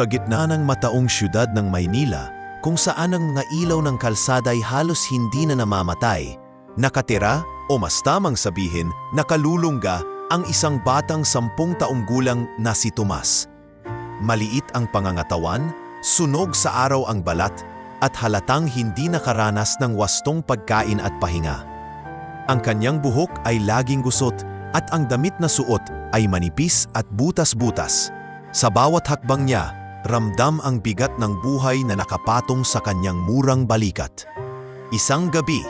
Sa gitna ng mataong siyudad ng Maynila, kung saan ang mga ilaw ng kalsada ay halos hindi na namamatay, nakatira o mas tamang sabihin, nakalulungga ang isang batang 10 taong gulang na si Tomas. Maliit ang pangangatawan, sunog sa araw ang balat, at halatang hindi nakaranas ng wastong pagkain at pahinga. Ang kanyang buhok ay laging gusot at ang damit na suot ay manipis at butas-butas. Sa bawat hakbang niya, ramdam ang bigat ng buhay na nakapatong sa kanyang murang balikat. Isang gabi,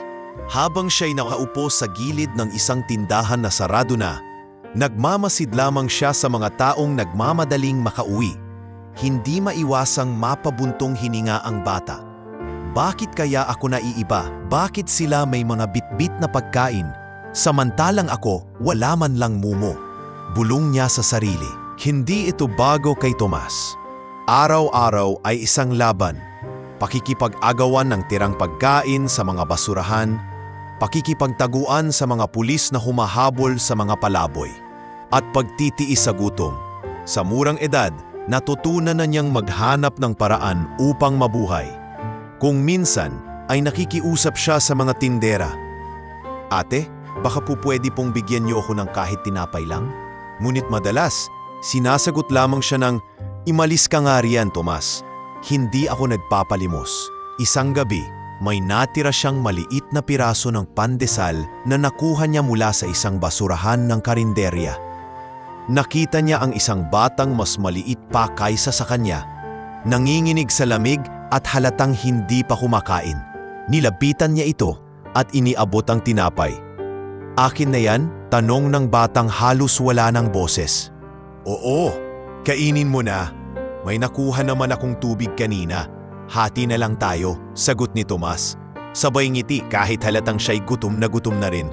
habang siya'y nakaupo sa gilid ng isang tindahan na sarado na, nagmamasid lamang siya sa mga taong nagmamadaling makauwi. Hindi maiwasang mapabuntong hininga ang bata. Bakit kaya ako naiiba? Bakit sila may mga bitbit na pagkain? Samantalang ako, wala man lang mumo. Bulong niya sa sarili. Hindi ito bago kay Tomas. Araw-araw ay isang laban. Pakikipag-agawan ng tirang pagkain sa mga basurahan, pakikipagtaguan sa mga pulis na humahabol sa mga palaboy, at pagtitiis sa gutom. Sa murang edad, natutunan na niyang maghanap ng paraan upang mabuhay. Kung minsan ay nakikiusap siya sa mga tindera. Ate, baka po pwede pong bigyan niyo ako ng kahit tinapay lang? Ngunit madalas, sinasagot lamang siya ng, "Imalis ka nga riyan, Tomas. Hindi ako nagpapalimos." Isang gabi, may natira siyang maliit na piraso ng pandesal na nakuha niya mula sa isang basurahan ng karinderya. Nakita niya ang isang batang mas maliit pa kaysa sa kanya. Nanginginig sa lamig at halatang hindi pa kumakain. Nilapitan niya ito at iniabot ang tinapay. "Akin na yan?" tanong ng batang halos wala ng boses. "Oo, kainin mo na. May nakuha naman akong tubig kanina. Hati na lang tayo," sagot ni Tomas. Sabay ngiti kahit halatang siya'y gutom na rin.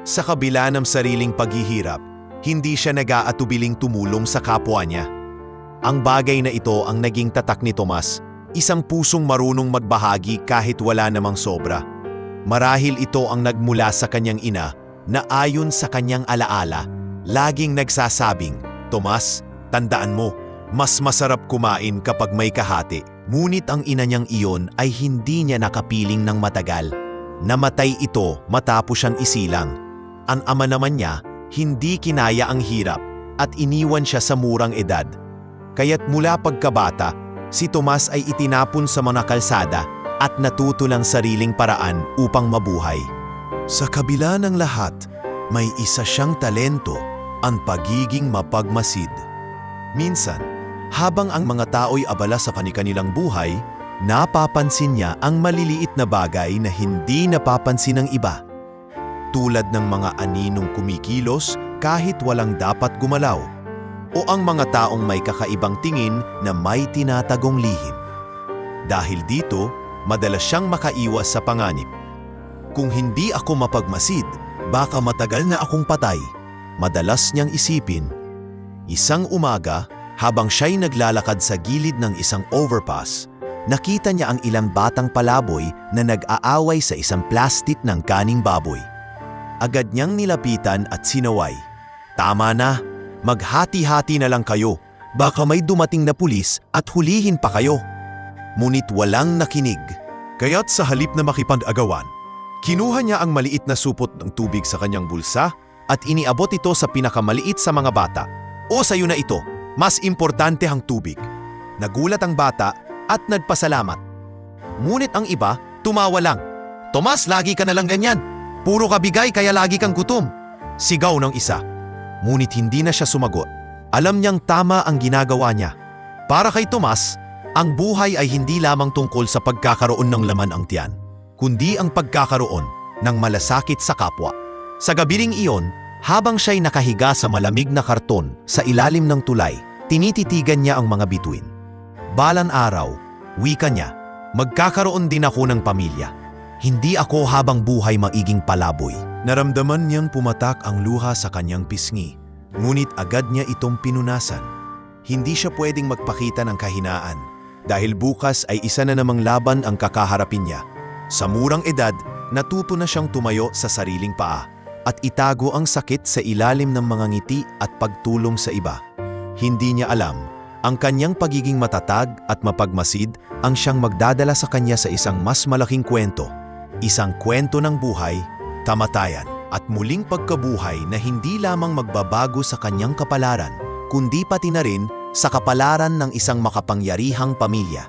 Sa kabila ng sariling paghihirap, hindi siya nag-aatubiling tumulong sa kapwa niya. Ang bagay na ito ang naging tatak ni Tomas, isang pusong marunong magbahagi kahit wala namang sobra. Marahil ito ang nagmula sa kanyang ina na ayon sa kanyang alaala, laging nagsasabing, "Tomas, tandaan mo, mas masarap kumain kapag may kahati." Ngunit ang ina niyang iyon ay hindi niya nakapiling ng matagal. Namatay ito matapos siyang isilang. Ang ama naman niya, hindi kinaya ang hirap at iniwan siya sa murang edad. Kaya't mula pagkabata, si Tomas ay itinapon sa mga kalsada at natuto ng sariling paraan upang mabuhay. Sa kabila ng lahat, may isa siyang talento, ang pagiging mapagmasid. Minsan, habang ang mga tao'y abala sa kanilang buhay, napapansin niya ang maliliit na bagay na hindi napapansin ng iba. Tulad ng mga aninong kumikilos kahit walang dapat gumalaw, o ang mga taong may kakaibang tingin na may tinatagong lihim. Dahil dito, madalas siyang makaiwas sa panganib. "Kung hindi ako mapagmasid, baka matagal na akong patay," madalas niyang isipin. Isang umaga, habang siya'y naglalakad sa gilid ng isang overpass, nakita niya ang ilang batang palaboy na nag-aaway sa isang plastik ng kaning baboy. Agad niyang nilapitan at sinaway, "Tama na, maghati-hati na lang kayo. Baka may dumating na pulis at hulihin pa kayo." Ngunit walang nakinig. Kaya't sa halip na makipag-agawan, kinuha niya ang maliit na supot ng tubig sa kanyang bulsa at iniabot ito sa pinakamaliit sa mga bata. "O sayo na ito, mas importante ang tubig." Nagulat ang bata at nagpasalamat. Ngunit ang iba, tumawa lang. "Tomas, lagi ka na lang ganyan. Puro ka bigay kaya lagi kang gutom," sigaw ng isa. Ngunit hindi na siya sumagot. Alam niyang tama ang ginagawa niya. Para kay Tomas, ang buhay ay hindi lamang tungkol sa pagkakaroon ng laman ang tiyan, kundi ang pagkakaroon ng malasakit sa kapwa. Sa gabiring iyon, habang siya'y nakahiga sa malamig na karton sa ilalim ng tulay, tinititigan niya ang mga bituin. Balang araw, wika niya, "Magkakaroon din ako ng pamilya. Hindi ako habang buhay maiging palaboy." Naramdaman niyang pumatak ang luha sa kanyang pisngi, ngunit agad niya itong pinunasan. Hindi siya pwedeng magpakita ng kahinaan, dahil bukas ay isa na namang laban ang kakaharapin niya. Sa murang edad, natuto na siyang tumayo sa sariling paa at itago ang sakit sa ilalim ng mga ngiti at pagtulong sa iba. Hindi niya alam, Ang kanyang pagiging matatag at mapagmasid ang siyang magdadala sa kanya sa isang mas malaking kwento. Isang kwento ng buhay, kamatayan, at muling pagkabuhay na hindi lamang magbabago sa kanyang kapalaran, kundi pati na rin sa kapalaran ng isang makapangyarihang pamilya.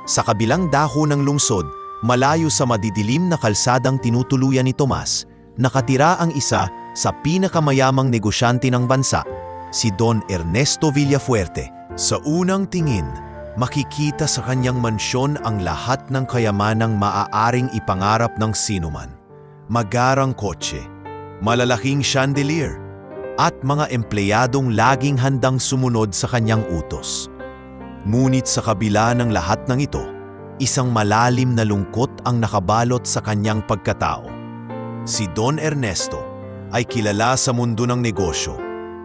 Sa kabilang dahon ng lungsod, malayo sa madidilim na kalsadang tinutuluyan ni Tomas, nakatira ang isa sa pinakamayamang negosyante ng bansa, si Don Ernesto Villafuerte. Sa unang tingin, makikita sa kanyang mansyon ang lahat ng kayamanang maaaring ipangarap ng sinuman. Magarang kotse, malalaking chandelier, at mga empleyadong laging handang sumunod sa kanyang utos. Ngunit sa kabila ng lahat ng ito, isang malalim na lungkot ang nakabalot sa kanyang pagkatao. Si Don Ernesto ay kilala sa mundo ng negosyo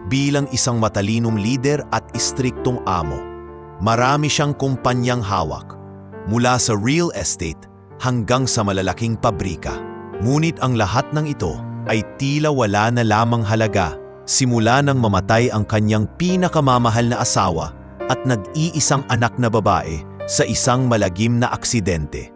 bilang isang matalinong lider at istriktong amo. Marami siyang kumpanyang hawak, mula sa real estate hanggang sa malalaking pabrika. Ngunit ang lahat ng ito ay tila wala na lamang halaga simula nang mamatay ang kanyang pinakamamahal na asawa at nag-iisang anak na babae sa isang malagim na aksidente.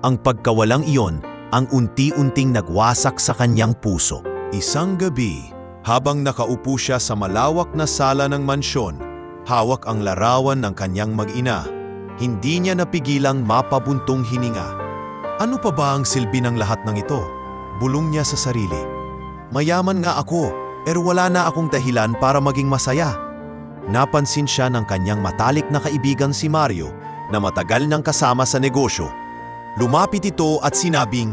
Ang pagkawalang iyon ang unti-unting nagwasak sa kanyang puso. Isang gabi, habang nakaupo siya sa malawak na sala ng mansyon, hawak ang larawan ng kanyang mag-ina, hindi niya napigilang mapabuntong hininga. Ano pa ba ang silbi ng lahat ng ito? Bulong niya sa sarili. Mayaman nga ako, pero wala na akong dahilan para maging masaya. Napansin siya ng kanyang matalik na kaibigan si Mario na matagal nang kasama sa negosyo. Lumapit ito at sinabing,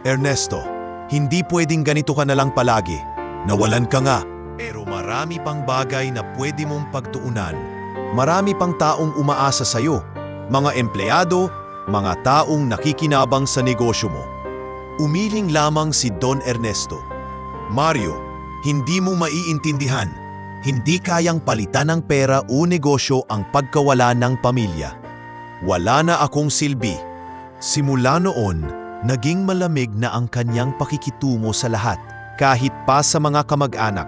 "Ernesto, hindi pwedeng ganito ka na lang palagi. Nawalan ka nga. Pero marami pang bagay na pwede mong pagtuunan. Marami pang taong umaasa sa iyo. Mga empleyado, mga taong nakikinabang sa negosyo mo." Umiling lamang si Don Ernesto. "Mario, hindi mo maiintindihan. Hindi kayang palitan ng pera o negosyo ang pagkawala ng pamilya. Wala na akong silbi." Simula noon, naging malamig na ang kanyang pakikitungo sa lahat, kahit pa sa mga kamag-anak.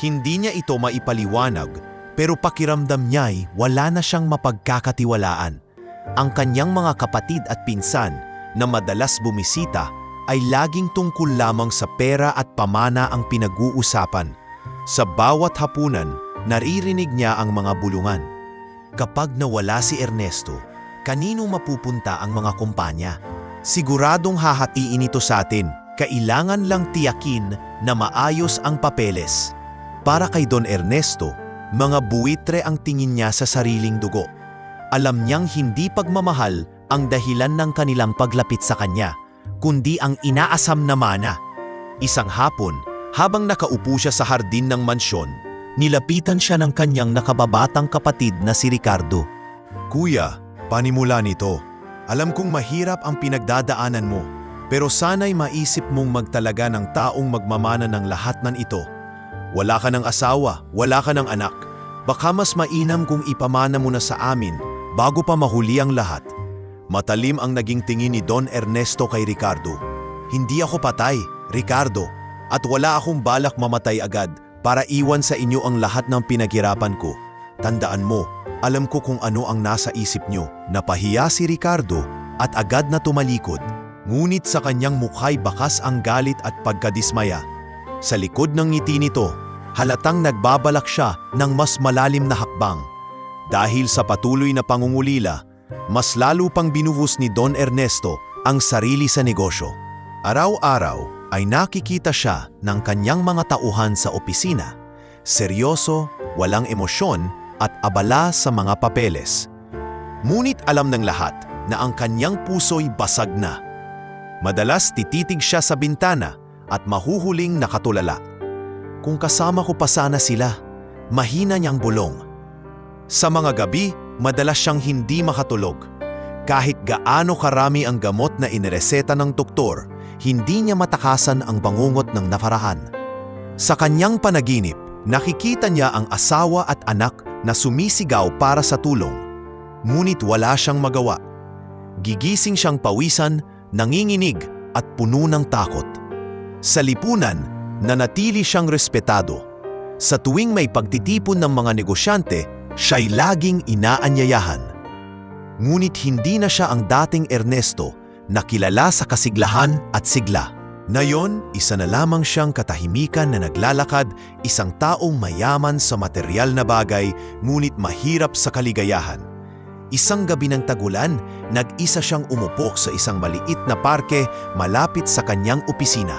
Hindi niya ito maipaliwanag, pero pakiramdam niya'y wala na siyang mapagkakatiwalaan. Ang kanyang mga kapatid at pinsan na madalas bumisita ay laging tungkol lamang sa pera at pamana ang pinag-uusapan. Sa bawat hapunan, naririnig niya ang mga bulungan. Kapag nawala si Ernesto, kanino mapupunta ang mga kumpanya? Siguradong hahatiin ito sa atin. Kailangan lang tiyakin na maayos ang papeles. Para kay Don Ernesto, mga buwitre ang tingin niya sa sariling dugo. Alam niyang hindi pagmamahal ang dahilan ng kanilang paglapit sa kanya, kundi ang inaasam na mana. Isang hapon, habang nakaupo siya sa hardin ng mansyon, nilapitan siya ng kanyang nakababatang kapatid na si Ricardo. "Kuya, panimula nito. Alam kong mahirap ang pinagdadaanan mo, pero sana'y maisip mong magtalaga ng taong magmamana ng lahat ng ito. Wala ka ng asawa, wala ka ng anak. Baka mas mainam kung ipamana mo na sa amin bago pa mahuli ang lahat." Matalim ang naging tingin ni Don Ernesto kay Ricardo. "Hindi ako patay, Ricardo, at wala akong balak mamatay agad para iwan sa inyo ang lahat ng pinaghirapan ko. Tandaan mo, alam ko kung ano ang nasa isip nyo." Napahiya si Ricardo at agad na tumalikod. Ngunit sa kanyang mukha'y bakas ang galit at pagkadismaya. Sa likod ng ngiti nito, halatang nagbabalak siya ng mas malalim na hakbang. Dahil sa patuloy na pangungulila, mas lalo pang binuhos ni Don Ernesto ang sarili sa negosyo. Araw-araw ay nakikita siya ng kanyang mga tauhan sa opisina, seryoso, walang emosyon at abala sa mga papeles. Ngunit alam ng lahat na ang kanyang puso'y basag na. Madalas tititig siya sa bintana at mahuhuling nakatulala. "Kung kasama ko pa sana sila," mahina niyang bulong. Sa mga gabi, madalas siyang hindi makatulog. Kahit gaano karami ang gamot na inireseta ng doktor, hindi niya matakasan ang bangungot ng nakaraan. Sa kanyang panaginip, nakikita niya ang asawa at anak na sumisigaw para sa tulong. Ngunit wala siyang magawa. Gigising siyang pawisan, nanginginig at puno ng takot. Sa lipunan, nanatili siyang respetado. Sa tuwing may pagtitipon ng mga negosyante, Siya'y laging inaanyayahan. Ngunit hindi na siya ang dating Ernesto na kilala sa kasiglahan at sigla. Ngayon, isa na lamang siyang katahimikan na naglalakad, isang taong mayaman sa materyal na bagay ngunit mahirap sa kaligayahan. Isang gabi ng tagulan, nag-isa siyang umupok sa isang maliit na parke malapit sa kanyang opisina.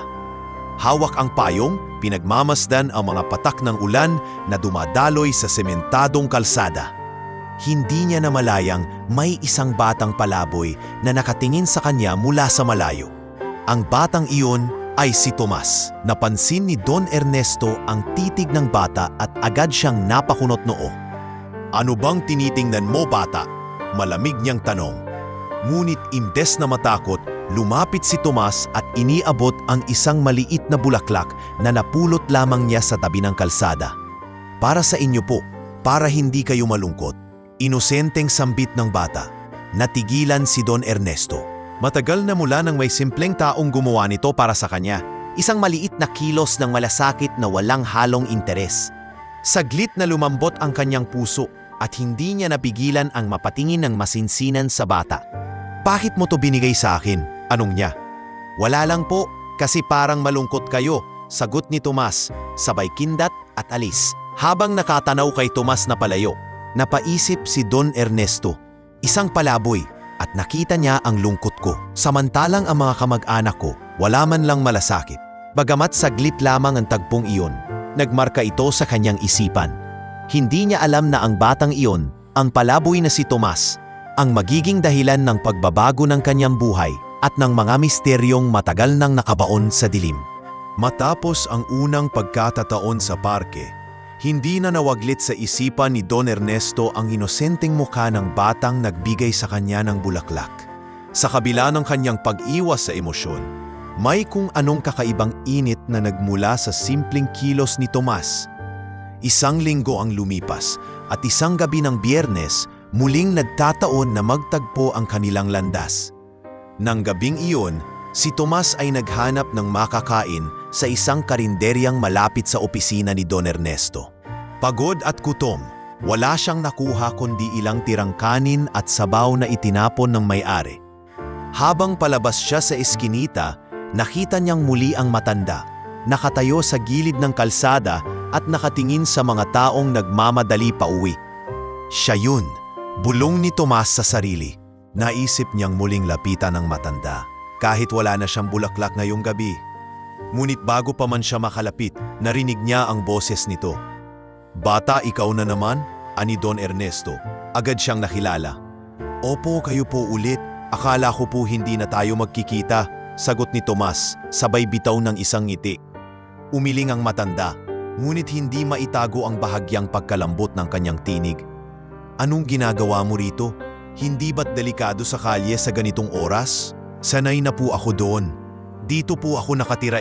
Hawak ang payong, pinagmamasdan ang mga patak ng ulan na dumadaloy sa sementadong kalsada. Hindi niya namalayang may isang batang palaboy na nakatingin sa kanya mula sa malayo. Ang batang iyon ay si Tomas. Napansin ni Don Ernesto ang titig ng bata at agad siyang napakunot noo. "Ano bang tinitingnan mo, bata?" Malamig niyang tanong. Ngunit imbes na matakot, lumapit si Tomas at iniabot ang isang maliit na bulaklak na napulot lamang niya sa tabi ng kalsada. "Para sa inyo po, para hindi kayo malungkot." Inosenteng sambit ng bata. Natigilan si Don Ernesto. Matagal na mula nang may simpleng taong gumawa nito para sa kanya. Isang maliit na kilos ng malasakit na walang halong interes. Saglit na lumambot ang kanyang puso at hindi niya napigilan ang mapatingin ng masinsinan sa bata. "Bakit mo to binigay sa akin?" Anong niya. "Wala lang po, kasi parang malungkot kayo," sagot ni Tomas, sabay kindat at alis. Habang nakatanaw kay Tomas na palayo, napaisip si Don Ernesto, isang palaboy, at nakita niya ang lungkot ko. Samantalang ang mga kamag-anak ko, wala man lang malasakit. Bagamat saglit lamang ang tagpong iyon, nagmarka ito sa kanyang isipan. Hindi niya alam na ang batang iyon, ang palaboy na si Tomas, ang magiging dahilan ng pagbabago ng kanyang buhay at ng mga misteryong matagal nang nakabaon sa dilim. Matapos ang unang pagkatataon sa parke, hindi na nawaglit sa isipan ni Don Ernesto ang inosenteng mukha ng batang nagbigay sa kanya ng bulaklak. Sa kabila ng kanyang pag-iwas sa emosyon, may kung anong kakaibang init na nagmula sa simpleng kilos ni Tomas. Isang linggo ang lumipas at isang gabi ng Biyernes, muling nagtataon na magtagpo ang kanilang landas. Nang gabing iyon, si Tomas ay naghanap ng makakain sa isang karinderyang malapit sa opisina ni Don Ernesto. Pagod at gutom, wala siyang nakuha kundi ilang tirang kanin at sabaw na itinapon ng may-ari. Habang palabas siya sa eskinita, nakita niyang muli ang matanda, nakatayo sa gilid ng kalsada at nakatingin sa mga taong nagmamadali pauwi. Siya yun, bulong ni Tomas sa sarili. Naisip niyang muling lapitan ang matanda, kahit wala na siyang bulaklak ngayong gabi. Ngunit bago pa man siya makalapit, narinig niya ang boses nito. "Bata, ikaw na naman?" ani Don Ernesto. Agad siyang nakilala. "Opo, kayo po ulit. Akala ko po hindi na tayo magkikita," sagot ni Tomas, sabay bitaw ng isang ngiti. Umiling ang matanda, ngunit hindi maitago ang bahagyang pagkalambot ng kanyang tinig. "Anong ginagawa mo rito? Hindi ba't delikado sa kalye sa ganitong oras?" "Sanay na po ako doon. Dito po ako nakatira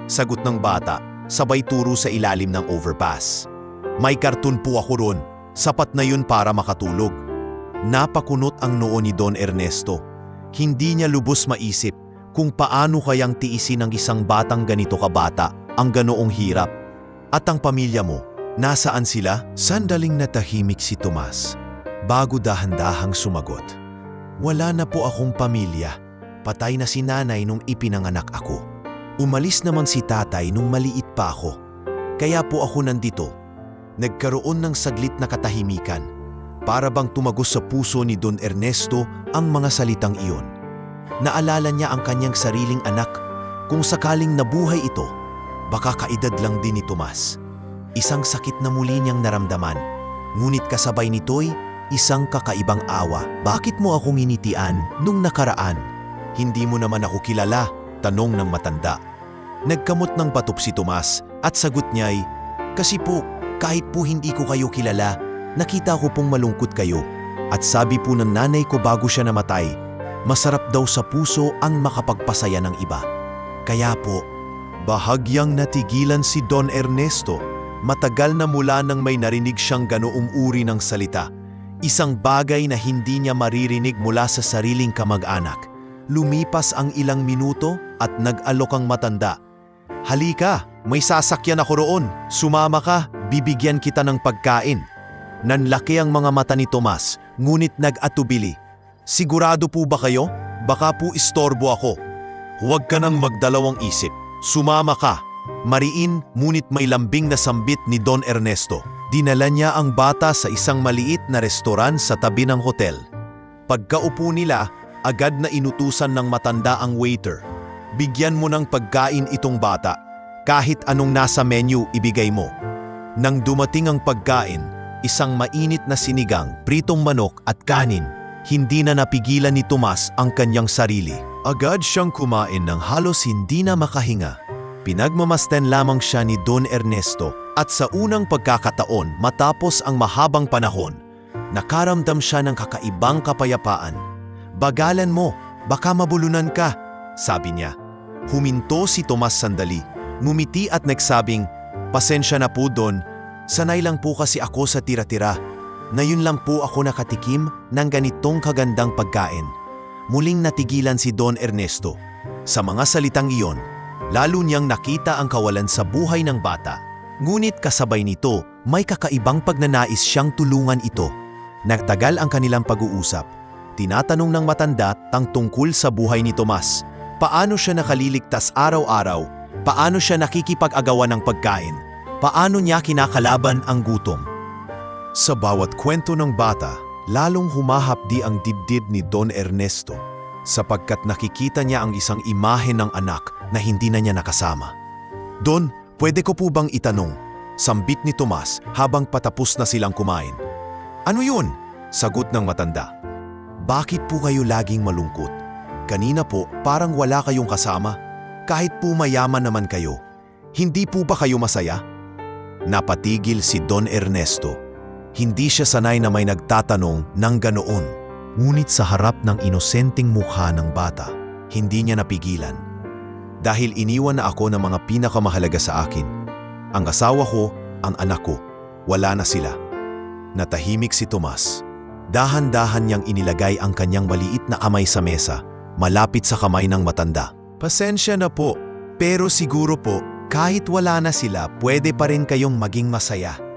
sagot ng bata, sabay turo sa ilalim ng overpass. "May karton po ako ron, sapat na yun para makatulog." Napakunot ang noo ni Don Ernesto. Hindi niya lubos maisip kung paano kayang tiisin ng isang batang ganito kabata ang ganoong hirap. "At ang pamilya mo, nasaan sila?" Sandaling natahimik si Tomas, bago dahan-dahang sumagot. "Wala na po akong pamilya. Patay na si nanay nung ipinanganak ako. Umalis naman si tatay nung maliit pa ako. Kaya po ako nandito." Nagkaroon ng saglit na katahimikan. Para bang tumagos sa puso ni Don Ernesto ang mga salitang iyon. Naalala niya ang kanyang sariling anak. Kung sakaling nabuhay ito, baka kaedad lang din ni Tomas. Isang sakit na muli niyang naramdaman. Ngunit kasabay nito'y isang kakaibang awa. "Bakit mo akong initian nung nakaraan? Hindi mo naman ako kilala?" tanong ng matanda. Nagkamot ng patop si Tomas at sagot niya'y, "Kasi po, kahit po hindi ko kayo kilala, nakita ko pong malungkot kayo. At sabi po ng nanay ko bago siya namatay, masarap daw sa puso ang makapagpasaya ng iba. Kaya po." Bahagyang natigilan si Don Ernesto. Matagal na mula nang may narinig siyang ganoong uri ng salita. Isang bagay na hindi niya maririnig mula sa sariling kamag-anak. Lumipas ang ilang minuto at nag-alok ang matanda. "Halika, may sasakyan ako roon. Sumama ka, bibigyan kita ng pagkain." Nanlaki ang mga mata ni Tomas, ngunit nag-atubili. Sigurado po ba kayo? Baka po istorbo ako. Huwag ka nang magdalawang isip. Sumama ka. Mariin, ngunit may lambing na sambit ni Don Ernesto. Dinala niya ang bata sa isang maliit na restoran sa tabi ng hotel. Pagkaupo nila, agad na inutusan ng matanda ang waiter. Bigyan mo ng pagkain itong bata. Kahit anong nasa menu, ibigay mo. Nang dumating ang pagkain, isang mainit na sinigang, pritong manok at kanin, hindi na napigilan ni Tomas ang kanyang sarili. Agad siyang kumain ng halos hindi na makahinga. Pinagmamasdan lamang siya ni Don Ernesto at sa unang pagkakataon matapos ang mahabang panahon, nakaramdam siya ng kakaibang kapayapaan. Bagalan mo, baka mabulunan ka, sabi niya. Huminto si Tomas sandali, ngumiti at nagsabing, pasensya na po Don, sanay lang po kasi ako sa tira-tira. Ngayon lang po ako nakatikim ng ganitong kagandang pagkain. Muling natigilan si Don Ernesto. Sa mga salitang iyon, lalo niyang nakita ang kawalan sa buhay ng bata. Ngunit kasabay nito, may kakaibang pagnanais siyang tulungan ito. Nagtagal ang kanilang pag-uusap. Tinatanong ng matanda tungkol sa buhay ni Tomas. Paano siya nakaliligtas araw-araw? Paano siya nakikipag-agawan ng pagkain? Paano niya kinakalaban ang gutom? Sa bawat kwento ng bata, lalong humahapdi ang dibdib ni Don Ernesto sapagkat nakikita niya ang isang imahe ng anak na hindi na niya nakasama. Don, pwede ko po bang itanong? Sambit ni Tomas habang patapos na silang kumain. Ano yun? Sagot ng matanda. Bakit po kayo laging malungkot? Kanina po parang wala kayong kasama. Kahit po mayaman naman kayo. Hindi po ba kayo masaya? Napatigil si Don Ernesto. Hindi siya sanay na may nagtatanong ng ganoon. Ngunit sa harap ng inosenteng mukha ng bata, hindi niya napigilan. Dahil iniwan na ako ng mga pinakamahalaga sa akin. Ang asawa ko, ang anak ko, wala na sila. Natahimik si Tomas. Dahan-dahan niyang inilagay ang kanyang maliit na kamay sa mesa, malapit sa kamay ng matanda. Pasensya na po, pero siguro po, kahit wala na sila, pwede pa rin kayong maging masaya.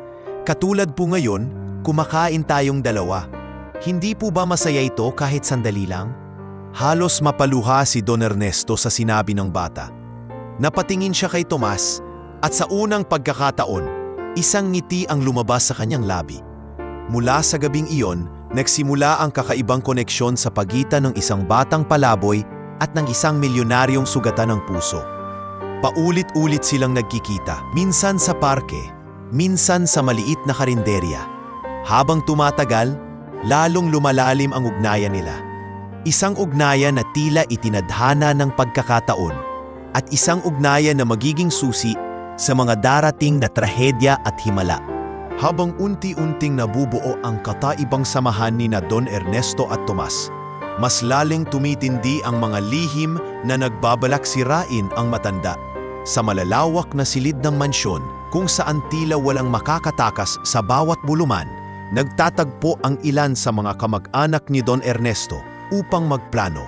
Katulad po ngayon, kumakain tayong dalawa. Hindi po ba masaya ito kahit sandali lang? Halos mapaluha si Don Ernesto sa sinabi ng bata. Napatingin siya kay Tomas at sa unang pagkakataon, isang ngiti ang lumabas sa kanyang labi. Mula sa gabing iyon, nagsimula ang kakaibang koneksyon sa pagitan ng isang batang palaboy at ng isang milyonaryong sugatan ng puso. Paulit-ulit silang nagkikita, minsan sa parke, minsan sa maliit na karinderya. Habang tumatagal, lalong lumalalim ang ugnayan nila. Isang ugnayan na tila itinadhana ng pagkakataon at isang ugnayan na magiging susi sa mga darating na trahedya at himala. Habang unti-unting nabubuo ang kataibang samahan ni na Don Ernesto at Tomas, mas laling tumitindi ang mga lihim na nagbabalak sirain ang matanda sa malalawak na silid ng mansyon kung saan tila walang makakatakas sa bawat buluman. Nagtatagpo ang ilan sa mga kamag-anak ni Don Ernesto upang magplano.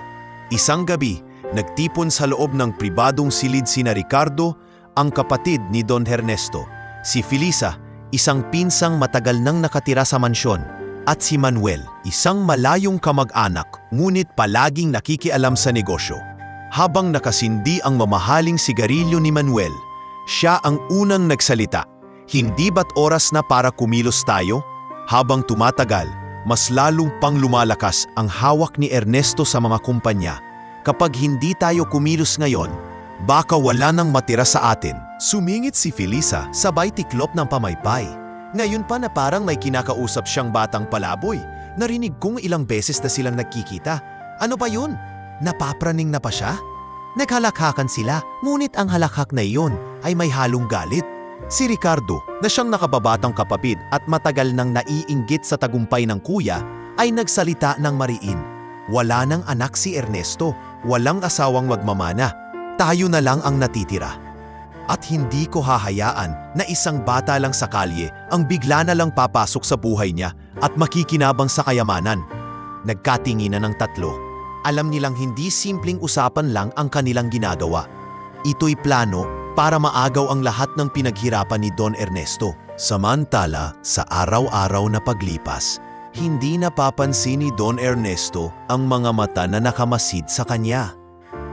Isang gabi, nagtipon sa loob ng pribadong silid sina Ricardo, ang kapatid ni Don Ernesto, si Felisa, isang pinsang matagal nang nakatira sa mansyon, at si Manuel, isang malayong kamag-anak ngunit palaging nakikialam sa negosyo. Habang nakasindi ang mamahaling sigarilyo ni Manuel, siya ang unang nagsalita. Hindi ba't oras na para kumilos tayo? Habang tumatagal, mas lalong pang lumalakas ang hawak ni Ernesto sa mga kumpanya. Kapag hindi tayo kumilos ngayon, baka wala nang matira sa atin. Sumingit si Felisa, sabay tiklop ng pamaypay. Ngayon pa na parang may kinakausap siyang batang palaboy. Narinig kong ilang beses na silang nagkikita. Ano ba yun? Napapraning na pa siya? Naghalakhakan sila, ngunit ang halakhak na iyon ay may halong galit. Si Ricardo, na siyang nakababatang kapatid at matagal nang naiinggit sa tagumpay ng kuya, ay nagsalita ng mariin. Wala nang anak si Ernesto, walang asawang magmamana. Tayo na lang ang natitira. At hindi ko hahayaan na isang bata lang sa kalye ang bigla na lang papasok sa buhay niya at makikinabang sa kayamanan. Nagkatinginan ng tatlo. Alam nilang hindi simpleng usapan lang ang kanilang ginagawa. Ito'y plano para maagaw ang lahat ng pinaghirapan ni Don Ernesto. Samantala, sa araw-araw na paglipas, hindi napapansin ni Don Ernesto ang mga mata na nakamasid sa kanya.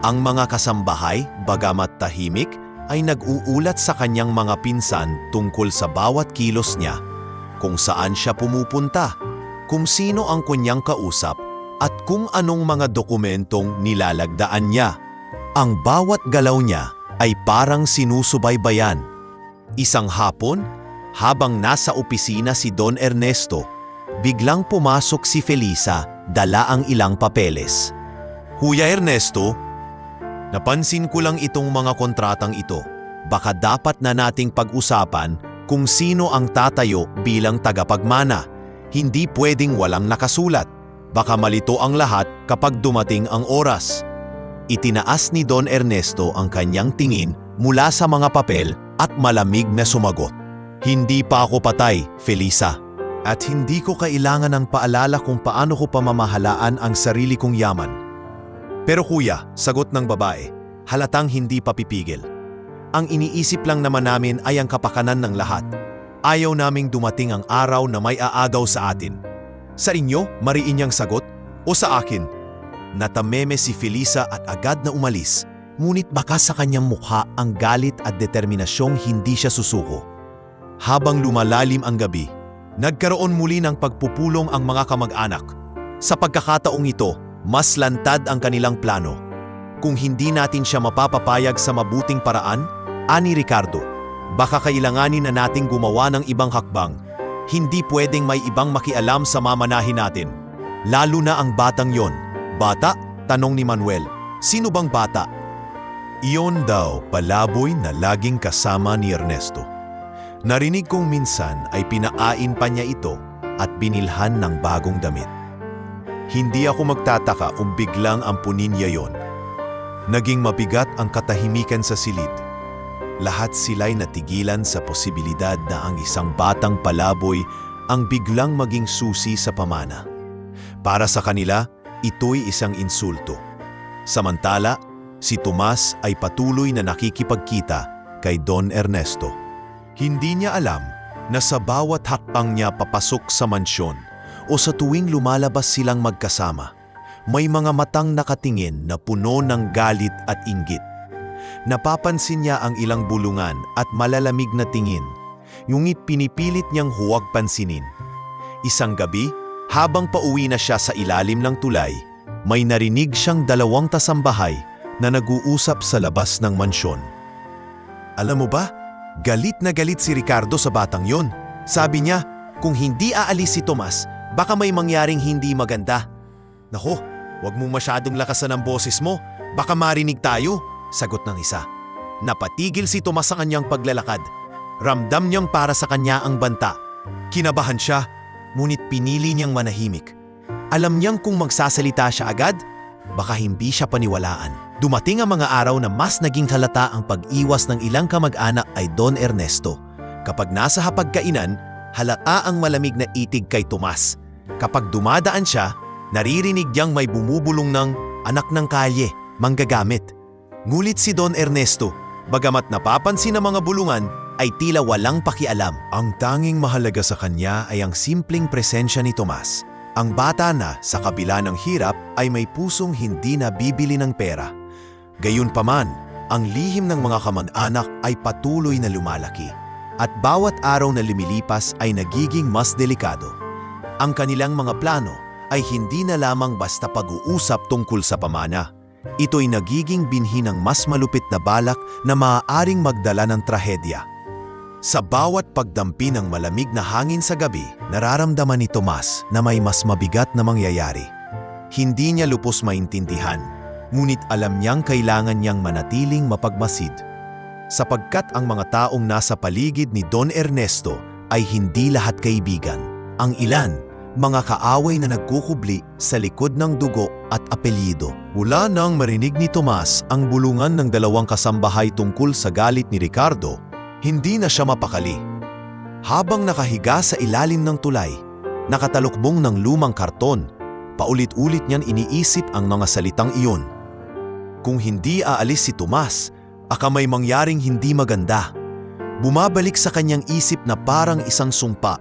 Ang mga kasambahay, bagamat tahimik, ay nag-uulat sa kanyang mga pinsan tungkol sa bawat kilos niya, kung saan siya pumupunta, kung sino ang kanyang kausap, at kung anong mga dokumentong nilalagdaan niya. Ang bawat galaw niya ay parang sinusubaybayan. Isang hapon, habang nasa opisina si Don Ernesto, biglang pumasok si Felisa, dala ang ilang papeles. "Kuya Ernesto, napansin ko lang itong mga kontratang ito. Baka dapat na nating pag-usapan kung sino ang tatayo bilang tagapagmana. Hindi pwedeng walang nakasulat. Baka malito ang lahat kapag dumating ang oras." Itinaas ni Don Ernesto ang kanyang tingin mula sa mga papel at malamig na sumagot. "Hindi pa ako patay, Felisa. At hindi ko kailangan ng paalala kung paano ko pamamahalaan ang sarili kong yaman." "Pero kuya," sagot ng babae, halatang hindi pa pipigil. "Ang iniisip lang naman namin ay ang kapakanan ng lahat. Ayaw naming dumating ang araw na may aagaw sa atin." "Sa inyo?" mariin niyang sagot. "O sa akin?" Natameme si Felisa at agad na umalis, ngunit baka sa kanyang mukha ang galit at determinasyong hindi siya susuko. Habang lumalalim ang gabi, nagkaroon muli ng pagpupulong ang mga kamag-anak. Sa pagkakataong ito, mas lantad ang kanilang plano. "Kung hindi natin siya mapapapayag sa mabuting paraan," ani Ricardo, "baka kailanganin na nating gumawa ng ibang hakbang. Hindi pwedeng may ibang makialam sa mamanahin natin. Lalo na ang batang yon." "Bata?" tanong ni Manuel. "Sino bang bata?" "Iyon daw, palaboy na laging kasama ni Ernesto. Narinig kong minsan ay pinaain pa niya ito at binilhan ng bagong damit. Hindi ako magtataka kung biglang ampunin niya yon." Naging mabigat ang katahimikan sa silid. Lahat sila'y natigilan sa posibilidad na ang isang batang palaboy ang biglang maging susi sa pamana. Para sa kanila, ito'y isang insulto. Samantala, si Tomas ay patuloy na nakikipagkita kay Don Ernesto. Hindi niya alam na sa bawat hakbang niya papasok sa mansyon o sa tuwing lumalabas silang magkasama, may mga matang nakatingin na puno ng galit at inggit. Napapansin niya ang ilang bulungan at malalamig na tingin, ngunit pinipilit niyang huwag pansinin. Isang gabi, habang pauwi na siya sa ilalim ng tulay, may narinig siyang dalawang tasambahay na nag-uusap sa labas ng mansyon. "Alam mo ba, galit na galit si Ricardo sa batang yon. Sabi niya, kung hindi aalis si Tomas, baka may mangyaring hindi maganda." "Nako, wag mong masyadong lakasan ang boses mo. Baka marinig tayo," sagot ng isa. Napatigil si Tomas sa kanyang paglalakad. Ramdam niyang para sa kanya ang banta. Kinabahan siya, ngunit pinili niyang manahimik. Alam niyang kung magsasalita siya agad, baka hindi siya paniwalaan. Dumating ang mga araw na mas naging halata ang pag-iwas ng ilang kamag-anak ay Don Ernesto. Kapag nasa hapagkainan, halata ang malamig na itig kay Tomas. Kapag dumadaan siya, naririnig niyang may bumubulong ng "anak ng kalye, manggagamit." Ngulit si Don Ernesto, bagamat napapansin ng mga bulungan, ay tila walang pakialam. Ang tanging mahalaga sa kanya ay ang simpleng presensya ni Tomas. Ang bata na, sa kabila ng hirap, ay may pusong hindi na bibili ng pera. Gayunpaman, ang lihim ng mga kamag-anak ay patuloy na lumalaki, at bawat araw na lumilipas ay nagiging mas delikado. Ang kanilang mga plano ay hindi na lamang basta pag-uusap tungkol sa pamana. Ito'y nagiging binhi ng mas malupit na balak na maaaring magdala ng trahedya. Sa bawat pagdampi ng malamig na hangin sa gabi, nararamdaman ni Tomas na may mas mabigat na mangyayari. Hindi niya lubos maintindihan, ngunit alam niyang kailangan niyang manatiling mapagmasid. Sapagkat ang mga taong nasa paligid ni Don Ernesto ay hindi lahat kaibigan. Ang ilan, mga kaaway na nagkukubli sa likod ng dugo at apelyido. Mula nang marinig ni Tomas ang bulungan ng dalawang kasambahay tungkol sa galit ni Ricardo, hindi na siya mapakali. Habang nakahiga sa ilalim ng tulay, nakatalukbong ng lumang karton, paulit-ulit niyan iniisip ang mga salitang iyon. Kung hindi aalis si Tomas, aka may mangyaring hindi maganda. Bumabalik sa kanyang isip na parang isang sumpa.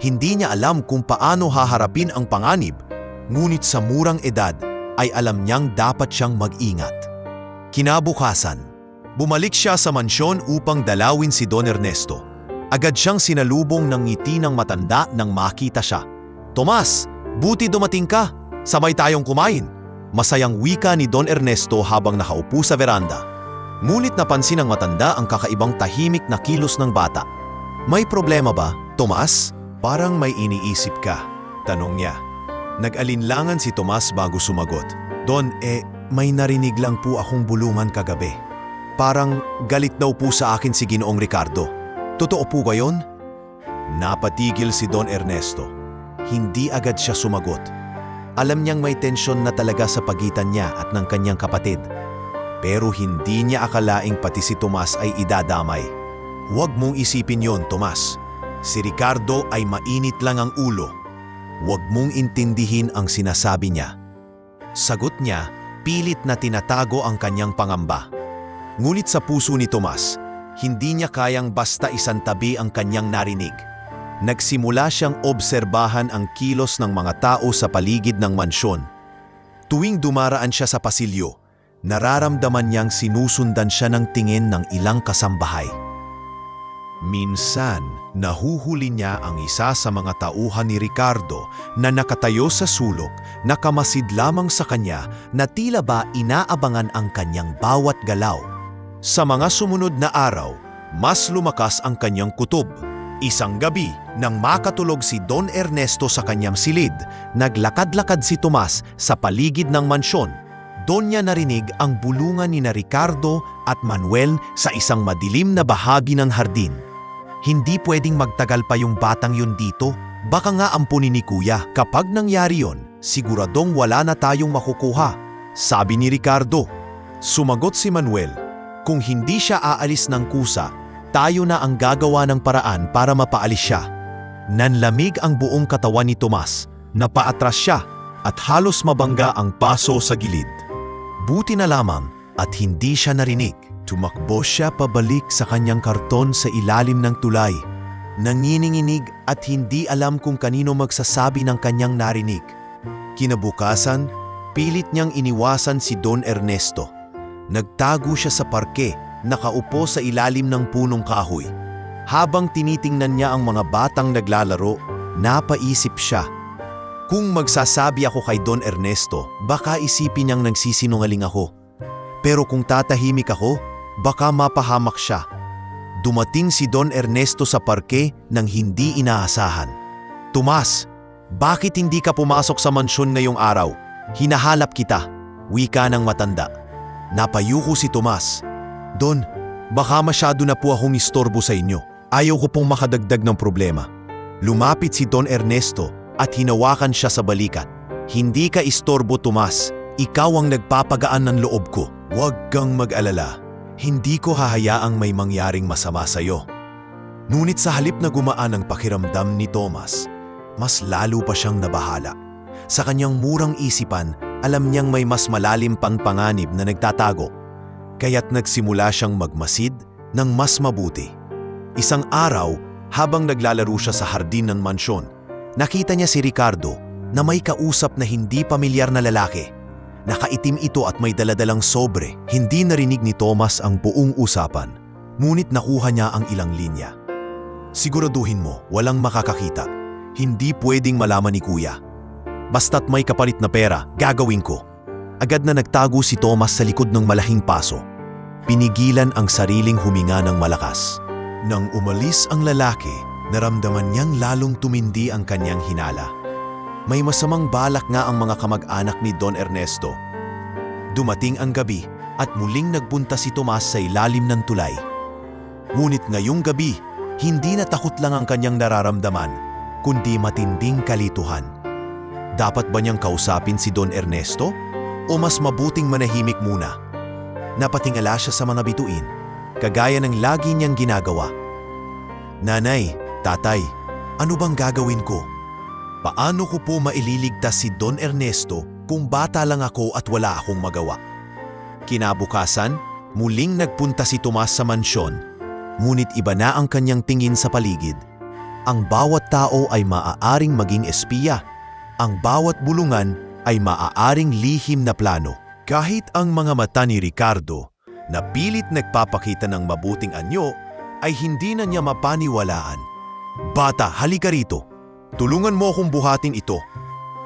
Hindi niya alam kung paano haharapin ang panganib, ngunit sa murang edad ay alam niyang dapat siyang mag-ingat. Kinabukasan, bumalik siya sa mansyon upang dalawin si Don Ernesto. Agad siyang sinalubong ng ngiti ng matanda nang makita siya. "Tomas, buti dumating ka. Sabay tayong kumain." Masayang wika ni Don Ernesto habang nakaupo sa veranda. Ngunit napansin ng matanda ang kakaibang tahimik na kilos ng bata. "May problema ba, Tomas?" "Parang may iniisip ka," tanong niya. Nag-alinlangan si Tomas bago sumagot. "Don, may narinig lang po akong bulungan kagabi. Parang galit daw po sa akin si Ginoong Ricardo. Totoo po ba yun?" Napatigil si Don Ernesto. Hindi agad siya sumagot. Alam niyang may tensyon na talaga sa pagitan niya at ng kanyang kapatid. Pero hindi niya akalaing pati si Tomas ay idadamay. "Huwag mong isipin yon, Tomas. Si Ricardo ay mainit lang ang ulo. Huwag mong intindihin ang sinasabi niya." Sagot niya, pilit na tinatago ang kanyang pangamba. Ngunit sa puso ni Tomas, hindi niya kayang basta isantabi ang kanyang narinig. Nagsimula siyang obserbahan ang kilos ng mga tao sa paligid ng mansyon. Tuwing dumaraan siya sa pasilyo, nararamdaman niyang sinusundan siya ng tingin ng ilang kasambahay. Minsan, nahuhuli niya ang isa sa mga tauhan ni Ricardo na nakatayo sa sulok, nakamasid lamang sa kanya na tila ba inaabangan ang kanyang bawat galaw. Sa mga sumunod na araw, mas lumakas ang kanyang kutob. Isang gabi, nang makatulog si Don Ernesto sa kanyang silid, naglakad-lakad si Tomas sa paligid ng mansyon. Doon niya narinig ang bulungan ni Ricardo at Manuel sa isang madilim na bahagi ng hardin. "Hindi pwedeng magtagal pa yung batang yun dito. Baka nga ampunin ni Kuya. Kapag nangyari yon, siguradong wala na tayong makukuha," sabi ni Ricardo. Sumagot si Manuel, "Kung hindi siya aalis ng kusa, tayo na ang gagawa ng paraan para mapaalis siya." Nanlamig ang buong katawan ni Tomas. Napaatras siya at halos mabangga ang paso sa gilid. Buti na lamang at hindi siya narinig. Tumakbo siya pabalik sa kanyang karton sa ilalim ng tulay. Nanginginig at hindi alam kung kanino magsasabi ng kanyang narinig. Kinabukasan, pilit niyang iniwasan si Don Ernesto. Nagtago siya sa parke, nakaupo sa ilalim ng punong kahoy. Habang tinitingnan niya ang mga batang naglalaro, napaisip siya. Kung magsasabi ako kay Don Ernesto, baka isipin niyang nagsisinungaling ako. Pero kung tatahimik ako, baka mapahamak siya. Dumating si Don Ernesto sa parke nang hindi inaasahan. "Tomas, bakit hindi ka pumasok sa mansyon ngayong araw? Hinahalap kita," wika ng matanda. Napayuko si Tomas. "Don, baka masyado na po akong istorbo sa inyo. Ayaw ko pong makadagdag ng problema." Lumapit si Don Ernesto at hinawakan siya sa balikat. "Hindi ka istorbo, Tomas. Ikaw ang nagpapagaan ng loob ko. Huwag kang mag-alala. Hindi ko hahayaang may mangyaring masama sa iyo." Ngunit sa halip na gumaan ang pakiramdam ni Tomas, mas lalo pa siyang nabahala. Sa kanyang murang isipan, alam niyang may mas malalim pang panganib na nagtatago. Kaya't nagsimula siyang magmasid ng mas mabuti. Isang araw, habang naglalaro siya sa hardin ng mansyon, nakita niya si Ricardo na may kausap na hindi pamilyar na lalaki. Nakaitim ito at may daladalang sobre. Hindi narinig ni Tomas ang buong usapan, ngunit nakuha niya ang ilang linya. "Siguraduhin mo, walang makakakita. Hindi pwedeng malaman ni Kuya. Basta't may kapalit na pera, gagawin ko." Agad na nagtago si Tomas sa likod ng malaking paso. Pinigilan ang sariling huminga ng malakas. Nang umalis ang lalaki, naramdaman niyang lalong tumindi ang kanyang hinala. May masamang balak nga ang mga kamag-anak ni Don Ernesto. Dumating ang gabi at muling nagpunta si Tomas sa ilalim ng tulay. Ngunit ngayong gabi, hindi na takot lang ang kanyang nararamdaman, kundi matinding kalituhan. Dapat ba niyang kausapin si Don Ernesto? O mas mabuting manahimik muna? Napatingala siya sa mga bituin, kagaya ng lagi niyang ginagawa. "Nanay, tatay, ano bang gagawin ko? Paano ko po maililigtas si Don Ernesto kung bata lang ako at wala akong magawa?" Kinabukasan, muling nagpunta si Tomas sa mansyon. ngunit iba na ang kanyang tingin sa paligid. Ang bawat tao ay maaaring maging espiya. Ang bawat bulungan ay maaaring lihim na plano. Kahit ang mga mata ni Ricardo, na pilit nagpapakita ng mabuting anyo, ay hindi na niya mapaniwalaan. "Bata, halika rito. Tulungan mo akong buhatin ito,"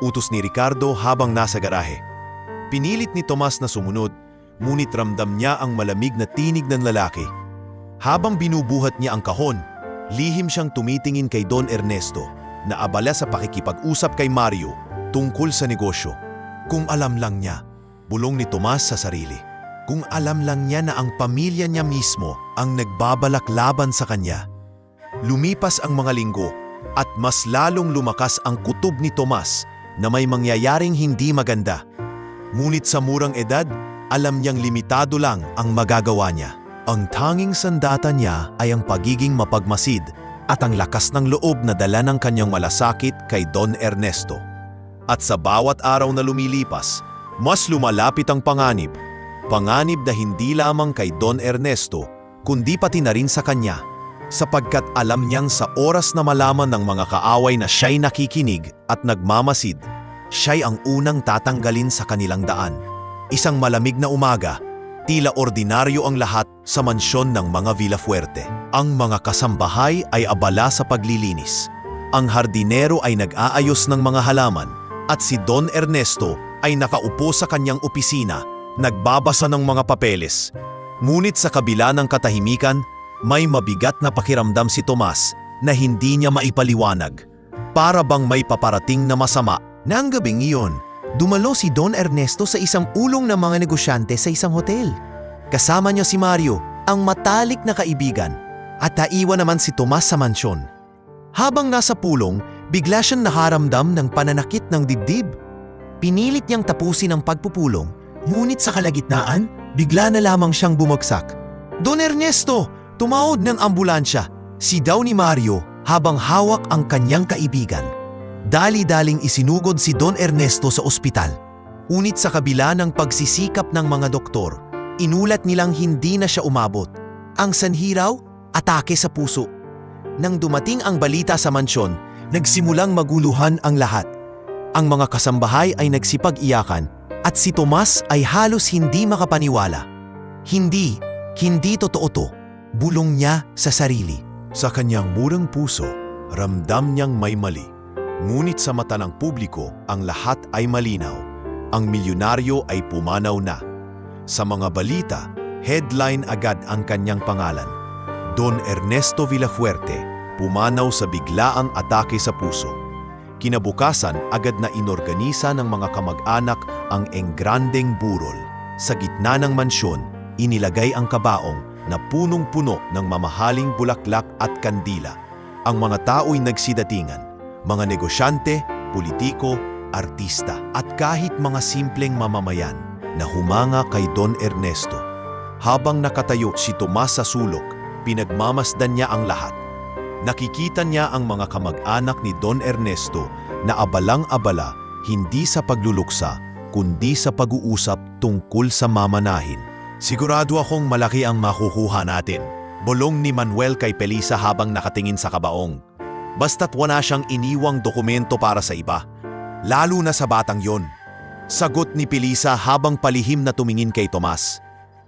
utos ni Ricardo habang nasa garahe. Pinilit ni Tomas na sumunod, ngunit ramdam niya ang malamig na tinig ng lalaki. Habang binubuhat niya ang kahon, lihim siyang tumitingin kay Don Ernesto na abala sa pakikipag-usap kay Mario tungkol sa negosyo. Kung alam lang niya, bulong ni Tomas sa sarili. Kung alam lang niya na ang pamilya niya mismo ang nagbabalak laban sa kanya. Lumipas ang mga linggo at mas lalong lumakas ang kutob ni Tomas na may mangyayaring hindi maganda. Ngunit sa murang edad, alam niyang limitado lang ang magagawa niya. Ang tanging sandata niya ay ang pagiging mapagmasid at ang lakas ng loob na dala ng kanyang malasakit kay Don Ernesto. At sa bawat araw na lumilipas, mas lumalapit ang panganib. Panganib na hindi lamang kay Don Ernesto, kundi pati na rin sa kanya. Sapagkat alam niyang sa oras na malaman ng mga kaaway na siya'y nakikinig at nagmamasid, siya'y ang unang tatanggalin sa kanilang daan. Isang malamig na umaga, tila ordinaryo ang lahat sa mansyon ng mga Villafuerte. Ang mga kasambahay ay abala sa paglilinis. Ang hardinero ay nag-aayos ng mga halaman at si Don Ernesto ay nakaupo sa kanyang opisina, nagbabasa ng mga papeles. Ngunit sa kabila ng katahimikan, may mabigat na pakiramdam si Tomas na hindi niya maipaliwanag. Para bang may paparating na masama. Nang gabing iyon, dumalo si Don Ernesto sa isang ulong ng mga negosyante sa isang hotel. Kasama niya si Mario, ang matalik na kaibigan, at naiwan naman si Tomas sa mansyon. Habang nasa pulong, bigla siyang nakaramdam ng pananakit ng dibdib. Pinilit niyang tapusin ang pagpupulong, ngunit sa kalagitnaan, bigla na lamang siyang bumagsak. "Don Ernesto!" Tumawag ng ambulansya, sigaw ni Mario habang hawak ang kanyang kaibigan. Dali-daling isinugod si Don Ernesto sa ospital. Ngunit sa kabila ng pagsisikap ng mga doktor, inulat nilang hindi na siya umabot. Ang sanhi raw, atake sa puso. Nang dumating ang balita sa mansyon, nagsimulang maguluhan ang lahat. Ang mga kasambahay ay nagsipag-iyakan at si Tomas ay halos hindi makapaniwala. Hindi totoo to. Bulong niya sa sarili. Sa kanyang murang puso, ramdam niyang may mali. Ngunit sa mata ng publiko, ang lahat ay malinaw. Ang milyonaryo ay pumanaw na. Sa mga balita, headline agad ang kanyang pangalan. Don Ernesto Villafuerte, pumanaw sa biglaang atake sa puso. Kinabukasan, agad na inorganisa ng mga kamag-anak ang engrandeng burol. Sa gitna ng mansyon, inilagay ang kabaong na punong-puno ng mamahaling bulaklak at kandila. Ang mga tao'y nagsidatingan, mga negosyante, politiko, artista, at kahit mga simpleng mamamayan na humanga kay Don Ernesto. Habang nakatayo si Tomas sa sulok, pinagmamasdan niya ang lahat. Nakikita niya ang mga kamag-anak ni Don Ernesto na abalang-abala hindi sa pagluluksa, kundi sa pag-uusap tungkol sa mamanahin. "Sigurado akong malaki ang makukuha natin," bulong ni Manuel kay Pelisa habang nakatingin sa kabaong. "Basta't wala siyang iniwang dokumento para sa iba, lalo na sa batang yon." Sagot ni Pelisa habang palihim na tumingin kay Tomas.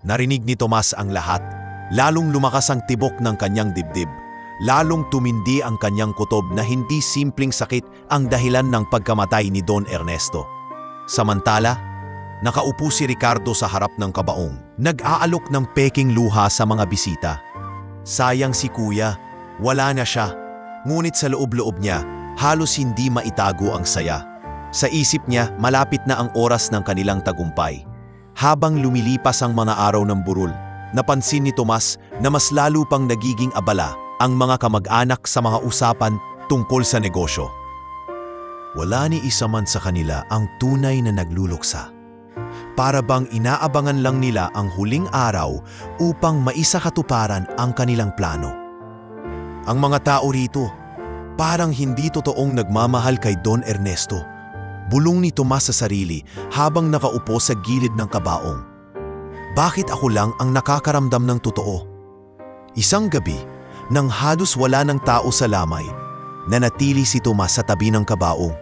Narinig ni Tomas ang lahat. Lalong lumakas ang tibok ng kanyang dibdib. Lalong tumindi ang kanyang kutob na hindi simpleng sakit ang dahilan ng pagkamatay ni Don Ernesto. Samantala, nakaupo si Ricardo sa harap ng kabaong, nag-aalok ng peking luha sa mga bisita. Sayang si kuya, wala na siya. Ngunit sa loob-loob niya, halos hindi maitago ang saya. Sa isip niya, malapit na ang oras ng kanilang tagumpay. Habang lumilipas ang mga araw ng burol, napansin ni Tomas na mas lalo pang nagiging abala ang mga kamag-anak sa mga usapan tungkol sa negosyo. Wala ni isa man sa kanila ang tunay na nagluluksa. Para bang inaabangan lang nila ang huling araw upang maisakatuparan ang kanilang plano. Ang mga tao rito, parang hindi totoong nagmamahal kay Don Ernesto. Bulong ni Tomas sa sarili habang nakaupo sa gilid ng kabaong. Bakit ako lang ang nakakaramdam ng totoo? Isang gabi, nang halos wala ng tao sa lamay, nanatili si Tomas sa tabi ng kabaong.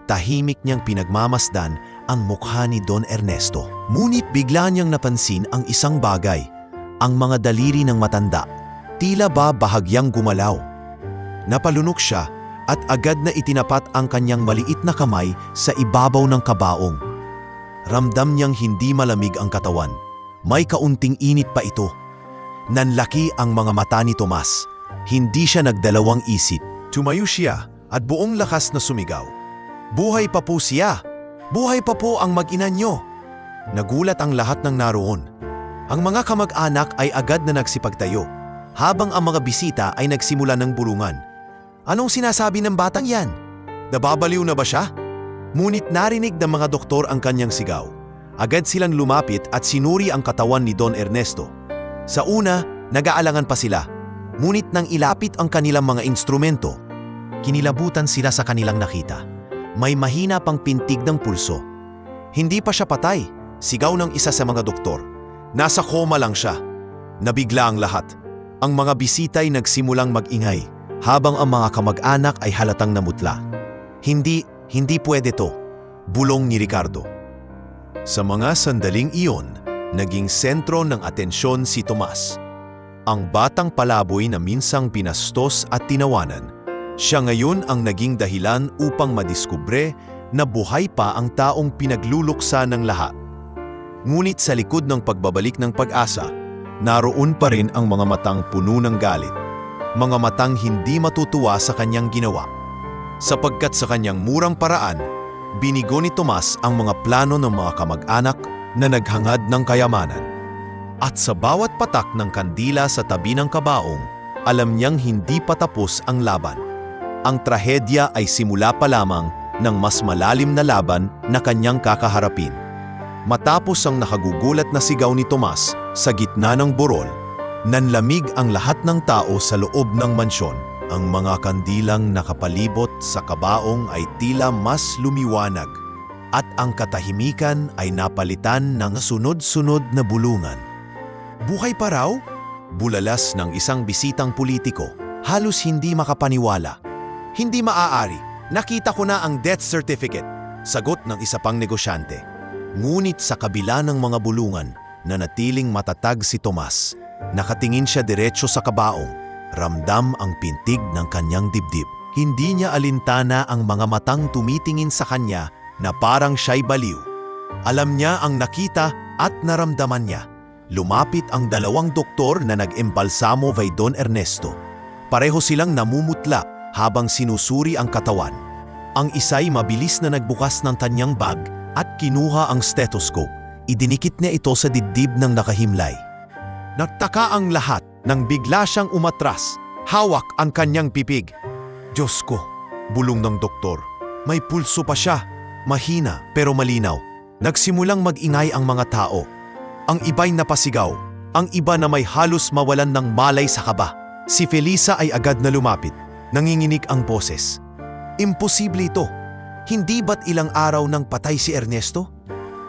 Tahimik niyang pinagmamasdan ang mukha ni Don Ernesto. Ngunit bigla niyang napansin ang isang bagay, ang mga daliri ng matanda. Tila ba bahagyang gumalaw. Napalunok siya at agad na itinapat ang kanyang maliit na kamay sa ibabaw ng kabaong. Ramdam niyang hindi malamig ang katawan. May kaunting init pa ito. Nanlaki ang mga mata ni Tomas. Hindi siya nagdalawang isip. Tumayo siya at buong lakas na sumigaw. Buhay pa po siya! Buhay pa po ang mag-ina niyo! Nagulat ang lahat ng naroon. Ang mga kamag-anak ay agad na nagsipagtayo, habang ang mga bisita ay nagsimula ng bulungan. Anong sinasabi ng batang yan? Nababaliw na ba siya? Ngunit narinig ng mga doktor ang kanyang sigaw. Agad silang lumapit at sinuri ang katawan ni Don Ernesto. Sa una, nag-aalangan pa sila. Ngunit nang ilapit ang kanilang mga instrumento, kinilabutan sila sa kanilang nakita. May mahina pang pintig ng pulso. Hindi pa siya patay, sigaw ng isa sa mga doktor. Nasa koma lang siya. Nabigla ang lahat. Ang mga bisita ay nagsimulang mag-ingay, habang ang mga kamag-anak ay halatang namutla. Hindi pwede to, bulong ni Ricardo. Sa mga sandaling iyon, naging sentro ng atensyon si Tomas. Ang batang palaboy na minsang binastos at tinawanan, siya ngayon ang naging dahilan upang madiskubre na buhay pa ang taong pinagluluksa ng lahat. Ngunit sa likod ng pagbabalik ng pag-asa, naroon pa rin ang mga matang puno ng galit. Mga matang hindi matutuwa sa kanyang ginawa. Sapagkat sa kanyang murang paraan, binigo ni Tomas ang mga plano ng mga kamag-anak na naghangad ng kayamanan. At sa bawat patak ng kandila sa tabi ng kabaong, alam niyang hindi pa tapos ang laban. Ang trahedya ay simula pa lamang ng mas malalim na laban na kanyang kakaharapin. Matapos ang nakagugulat na sigaw ni Tomas sa gitna ng burol, nanlamig ang lahat ng tao sa loob ng mansyon. Ang mga kandilang nakapalibot sa kabaong ay tila mas lumiwanag at ang katahimikan ay napalitan ng sunod-sunod na bulungan. Buhay pa raw? Bulalas ng isang bisitang politiko, halos hindi makapaniwala. Hindi maaari, nakita ko na ang death certificate, sagot ng isa pang negosyante. Ngunit sa kabila ng mga bulungan, nanatiling matatag si Tomas. Nakatingin siya diretso sa kabaong, ramdam ang pintig ng kanyang dibdib. Hindi niya alintana ang mga matang tumitingin sa kanya na parang siya'y baliw. Alam niya ang nakita at naramdaman niya. Lumapit ang dalawang doktor na nag-embalsamo kay Don Ernesto. Pareho silang namumutla habang sinusuri ang katawan. Ang isa'y mabilis na nagbukas ng kanyang bag at kinuha ang stethoscope. Idinikit niya ito sa dibdib ng nakahimlay. Nagtaka ang lahat nang bigla siyang umatras. Hawak ang kanyang pipig. Diyos ko, bulong ng doktor. May pulso pa siya. Mahina pero malinaw. Nagsimulang mag-ingay ang mga tao. Ang iba'y napasigaw. Ang iba na may halos mawalan ng malay sa kaba. Si Felisa ay agad na lumapit. Nanginginig ang boses. Imposible ito. Hindi ba't ilang araw nang patay si Ernesto?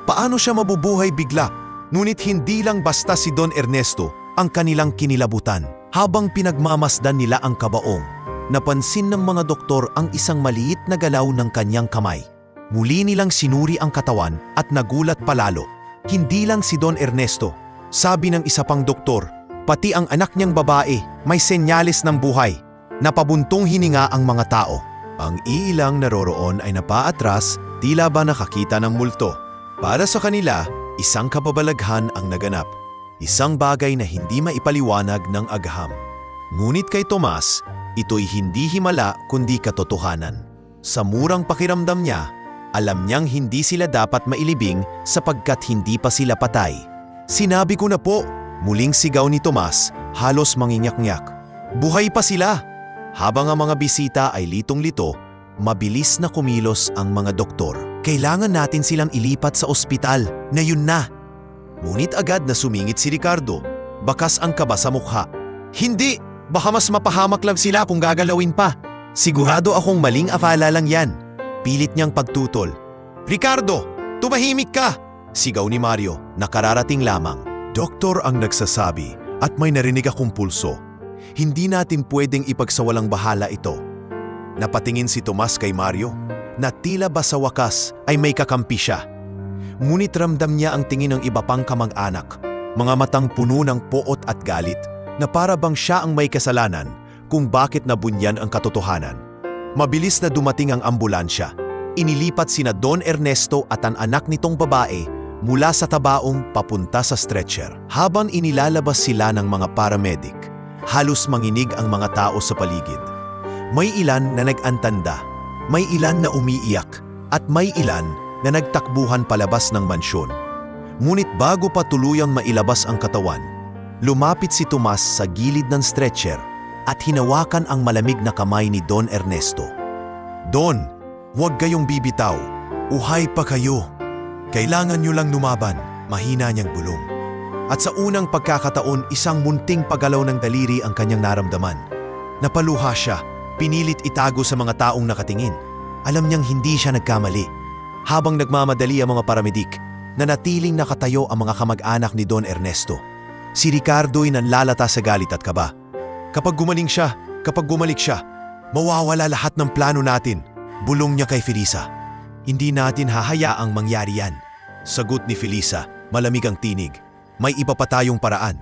Paano siya mabubuhay bigla? Ngunit hindi lang basta si Don Ernesto ang kanilang kinilabutan. Habang pinagmamasdan nila ang kabaong, napansin ng mga doktor ang isang maliit na galaw ng kanyang kamay. Muli nilang sinuri ang katawan at nagulat palalo. Hindi lang si Don Ernesto, sabi ng isa pang doktor, pati ang anak niyang babae may senyales ng buhay. Napabuntong hininga ang mga tao. Ang iilang naroroon ay napaatras, tila ba nakakita ng multo. Para sa kanila, isang kababalaghan ang naganap. Isang bagay na hindi maipaliwanag ng agham. Ngunit kay Tomas, ito'y hindi himala kundi katotohanan. Sa murang pakiramdam niya, alam niyang hindi sila dapat mailibing sapagkat hindi pa sila patay. Sinabi ko na po, muling sigaw ni Tomas, halos manginyak-nyak. Buhay pa sila! Habang ang mga bisita ay litong-lito, mabilis na kumilos ang mga doktor. Kailangan natin silang ilipat sa ospital, na yun na. Ngunit agad na sumingit si Ricardo, bakas ang kaba sa mukha. Hindi! Baka mas mapahamak lang sila kung gagalawin pa. Sigurado akong maling akala lang yan. Pilit niyang pagtutol. Ricardo! Tumahimik ka! Sigaw ni Mario, nakararating lamang. Doktor ang nagsasabi, At may narinig akong pulso. Hindi natin pwedeng ipagsawalang bahala ito. Napatingin si Tomas kay Mario na tila ba sa wakas ay may kakampi siya. Ngunit ramdam niya ang tingin ng iba pang kamag-anak, mga matang puno ng poot at galit na para bang siya ang may kasalanan kung bakit nabunyan ang katotohanan. Mabilis na dumating ang ambulansya. Inilipat sina Don Ernesto at ang anak nitong babae mula sa tabaong papunta sa stretcher. Habang inilalabas sila ng mga paramedic, halos manginig ang mga tao sa paligid. May ilan na nag-antanda, may ilan na umiiyak, at may ilan na nagtakbuhan palabas ng mansyon. Ngunit bago pa tuluyang mailabas ang katawan, lumapit si Tomas sa gilid ng stretcher at hinawakan ang malamig na kamay ni Don Ernesto. "Don, huwag kayong bibitaw. Uhay pa kayo. Kailangan nyo lang lumaban," mahina niyang bulong. At sa unang pagkakataon, isang munting paggalaw ng daliri ang kanyang naramdaman. Napaluha siya, pinilit itago sa mga taong nakatingin. Alam niyang hindi siya nagkamali. Habang nagmamadali ang mga paramedik, nanatiling nakatayo ang mga kamag-anak ni Don Ernesto. Si Ricardo'y nanlalata sa galit at kaba. Kapag bumalik siya, mawawala lahat ng plano natin, bulong niya kay Felisa. "Hindi natin hahayaang mangyari yan," sagot ni Felisa, malamig ang tinig. "May iba pa tayong paraan."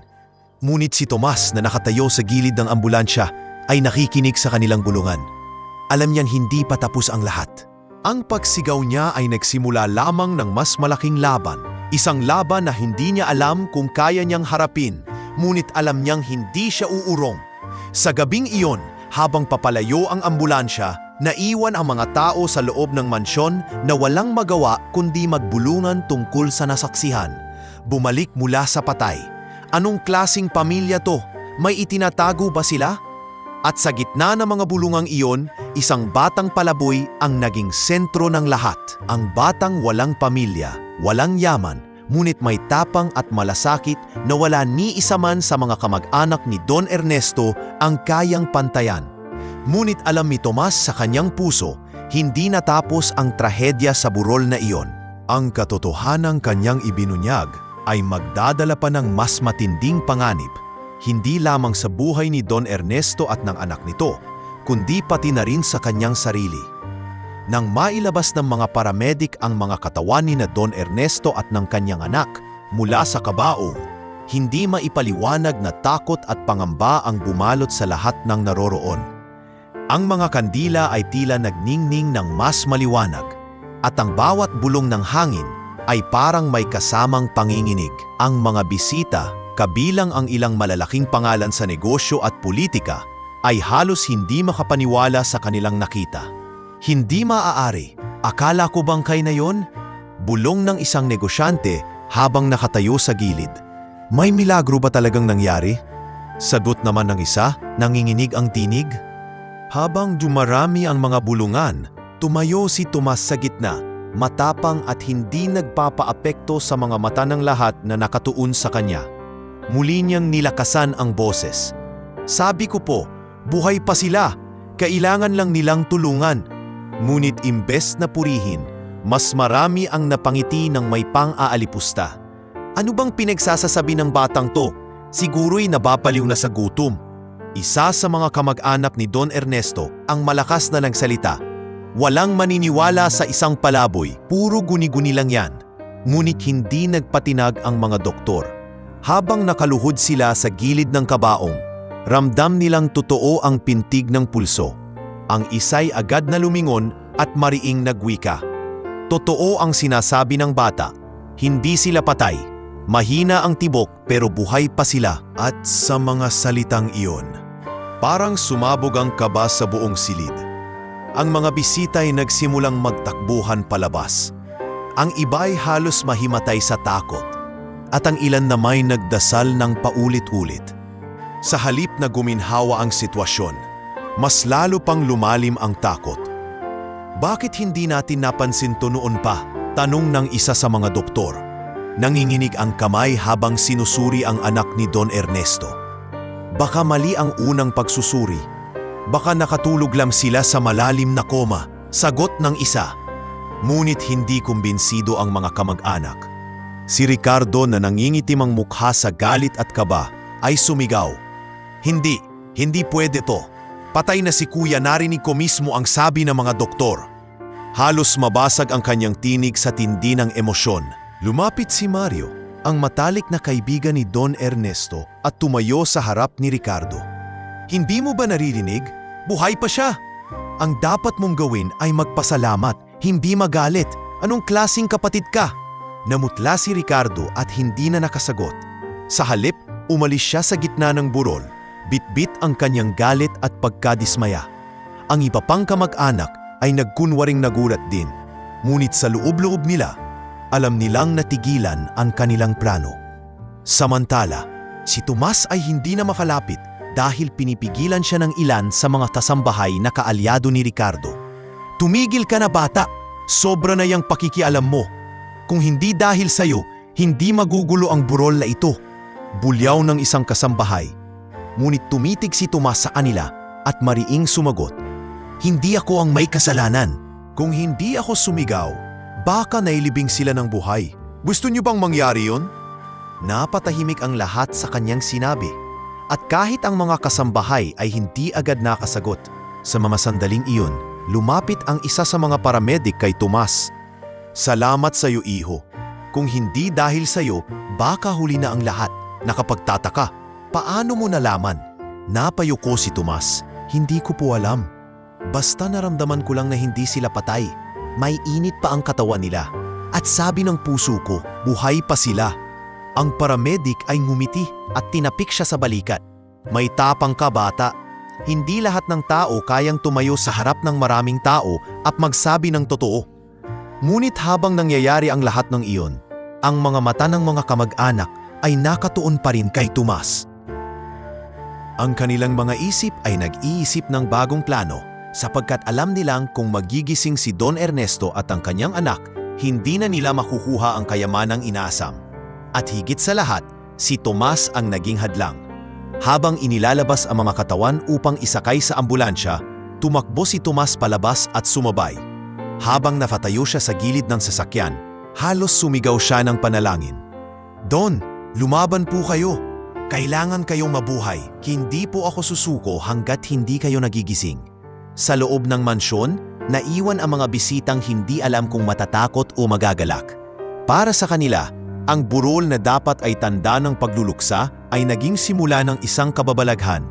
Ngunit si Tomas na nakatayo sa gilid ng ambulansya ay nakikinig sa kanilang bulungan. Alam niyang hindi pa tapos ang lahat. Ang pagsigaw niya ay nagsimula lamang ng mas malaking laban. Isang laban na hindi niya alam kung kaya niyang harapin, ngunit alam niyang hindi siya uurong. Sa gabing iyon, habang papalayo ang ambulansya, naiwan ang mga tao sa loob ng mansyon na walang magawa kundi magbulungan tungkol sa nasaksihan. Bumalik mula sa patay. Anong klasing pamilya to? May itinatago ba sila? At sa gitna ng mga bulungang iyon, isang batang palaboy ang naging sentro ng lahat. Ang batang walang pamilya, walang yaman, ngunit may tapang at malasakit na wala ni isa man sa mga kamag-anak ni Don Ernesto ang kayang pantayan. Ngunit alam ni Tomas sa kanyang puso, hindi natapos ang trahedya sa burol na iyon. Ang katotohanang kanyang ibinunyag ay magdadala pa ng mas matinding panganib, hindi lamang sa buhay ni Don Ernesto at ng anak nito, kundi pati na rin sa kanyang sarili. Nang mailabas ng mga paramedic ang mga katawan ni na Don Ernesto at ng kanyang anak mula sa kabaong, hindi maipaliwanag na takot at pangamba ang bumalot sa lahat ng naroroon. Ang mga kandila ay tila nagningning ng mas maliwanag, at ang bawat bulong ng hangin ay parang may kasamang panginginig. Ang mga bisita, kabilang ang ilang malalaking pangalan sa negosyo at politika, ay halos hindi makapaniwala sa kanilang nakita. "Hindi maaari. Akala ko bang kayo na yon?" Bulong ng isang negosyante habang nakatayo sa gilid. "May milagro ba talagang nangyari?" Sagot naman ng isa, nanginginig ang tinig. Habang dumarami ang mga bulungan, tumayo si Tomas sa gitna, matapang at hindi nagpapaapekto sa mga mata ng lahat na nakatuon sa kanya. Muli niyang nilakasan ang boses. "Sabi ko po, buhay pa sila. Kailangan lang nilang tulungan." Ngunit imbes na purihin, mas marami ang napangiti ng may pang-aalipusta. "Ano bang pinagsasasabi ng batang to? Siguro'y nababaliw na sa gutom." Isa sa mga kamag-anak ni Don Ernesto ang malakas na nagsalita. Walang maniniwala sa isang palaboy, puro guni-guni lang yan. Ngunit hindi nagpatinag ang mga doktor. Habang nakaluhod sila sa gilid ng kabaong, ramdam nilang totoo ang pintig ng pulso. Ang isa'y agad na lumingon at mariing nagwika. Totoo ang sinasabi ng bata. Hindi sila patay. Mahina ang tibok pero buhay pa sila. At sa mga salitang iyon, parang sumabog ang kaba sa buong silid. Ang mga bisita'y nagsimulang magtakbuhan palabas. Ang iba'y halos mahimatay sa takot. At ang ilan na may nagdasal ng paulit-ulit. Sa halip na guminhawa ang sitwasyon, mas lalo pang lumalim ang takot. "Bakit hindi natin napansin to noon pa?" tanong ng isa sa mga doktor. Nanginginig ang kamay habang sinusuri ang anak ni Don Ernesto. Baka mali ang unang pagsusuri. Baka nakatulog lang sila sa malalim na koma, sagot ng isa. Ngunit hindi kumbinsido ang mga kamag-anak. Si Ricardo na nangingitim ang mukha sa galit at kaba ay sumigaw. Hindi, hindi pwede to. Patay na si kuya, narinig ko mismo ang sabi ng mga doktor. Halos mabasag ang kanyang tinig sa tindi ng emosyon. Lumapit si Mario, ang matalik na kaibigan ni Don Ernesto, at tumayo sa harap ni Ricardo. Hindi mo ba naririnig? Buhay pa siya! Ang dapat mong gawin ay magpasalamat, hindi magalit. Anong klaseng kapatid ka? Namutla si Ricardo at hindi na nakasagot. Sa halip, umalis siya sa gitna ng burol. Bitbit ang kanyang galit at pagkadismaya. Ang iba pang kamag-anak ay nagkunwaring nagulat din. Ngunit sa loob-loob nila, alam nilang natigilan ang kanilang plano. Samantala, si Tomas ay hindi na makalapit dahil pinipigilan siya ng ilan sa mga kasambahay na kaalyado ni Ricardo. Tumigil ka na bata! Sobra na yang pakikialam mo. Kung hindi dahil sa'yo, hindi magugulo ang burol na ito. Bulyaw ng isang kasambahay. Ngunit tumitig si Tomas sa kanila at mariing sumagot. Hindi ako ang may kasalanan. Kung hindi ako sumigaw, baka nailibing sila ng buhay. Gusto niyo bang mangyari yon? Napatahimik ang lahat sa kanyang sinabi. At kahit ang mga kasambahay ay hindi agad nakasagot, sa mga sandaling iyon, lumapit ang isa sa mga paramedic kay Tomas. Salamat sa iyo, iho. Kung hindi dahil sa iyo, baka huli na ang lahat. Nakapagtataka. Paano mo nalaman? Napayuko si Tomas. Hindi ko po alam. Basta naramdaman ko lang na hindi sila patay. May init pa ang katawan nila. At sabi ng puso ko, buhay pa sila. Ang paramedic ay ngumiti at tinapik siya sa balikat. May tapang ka, bata. Hindi lahat ng tao kayang tumayo sa harap ng maraming tao at magsabi ng totoo. Ngunit habang nangyayari ang lahat ng iyon, ang mga mata ng mga kamag-anak ay nakatuon pa rin kay Tomas. Ang kanilang mga isip ay nag-iisip ng bagong plano sapagkat alam nilang kung magigising si Don Ernesto at ang kanyang anak, hindi na nila makukuha ang kayamanang inaasam. At higit sa lahat, si Tomas ang naging hadlang. Habang inilalabas ang mga katawan upang isakay sa ambulansya, tumakbo si Tomas palabas at sumabay. Habang napatayo siya sa gilid ng sasakyan, halos sumigaw siya ng panalangin. Don, lumaban po kayo! Kailangan kayong mabuhay. Hindi po ako susuko hanggat hindi kayo nagigising. Sa loob ng mansyon, naiwan ang mga bisitang hindi alam kung matatakot o magagalak. Para sa kanila, ang burol na dapat ay tanda ng pagluluksa ay naging simula ng isang kababalaghan.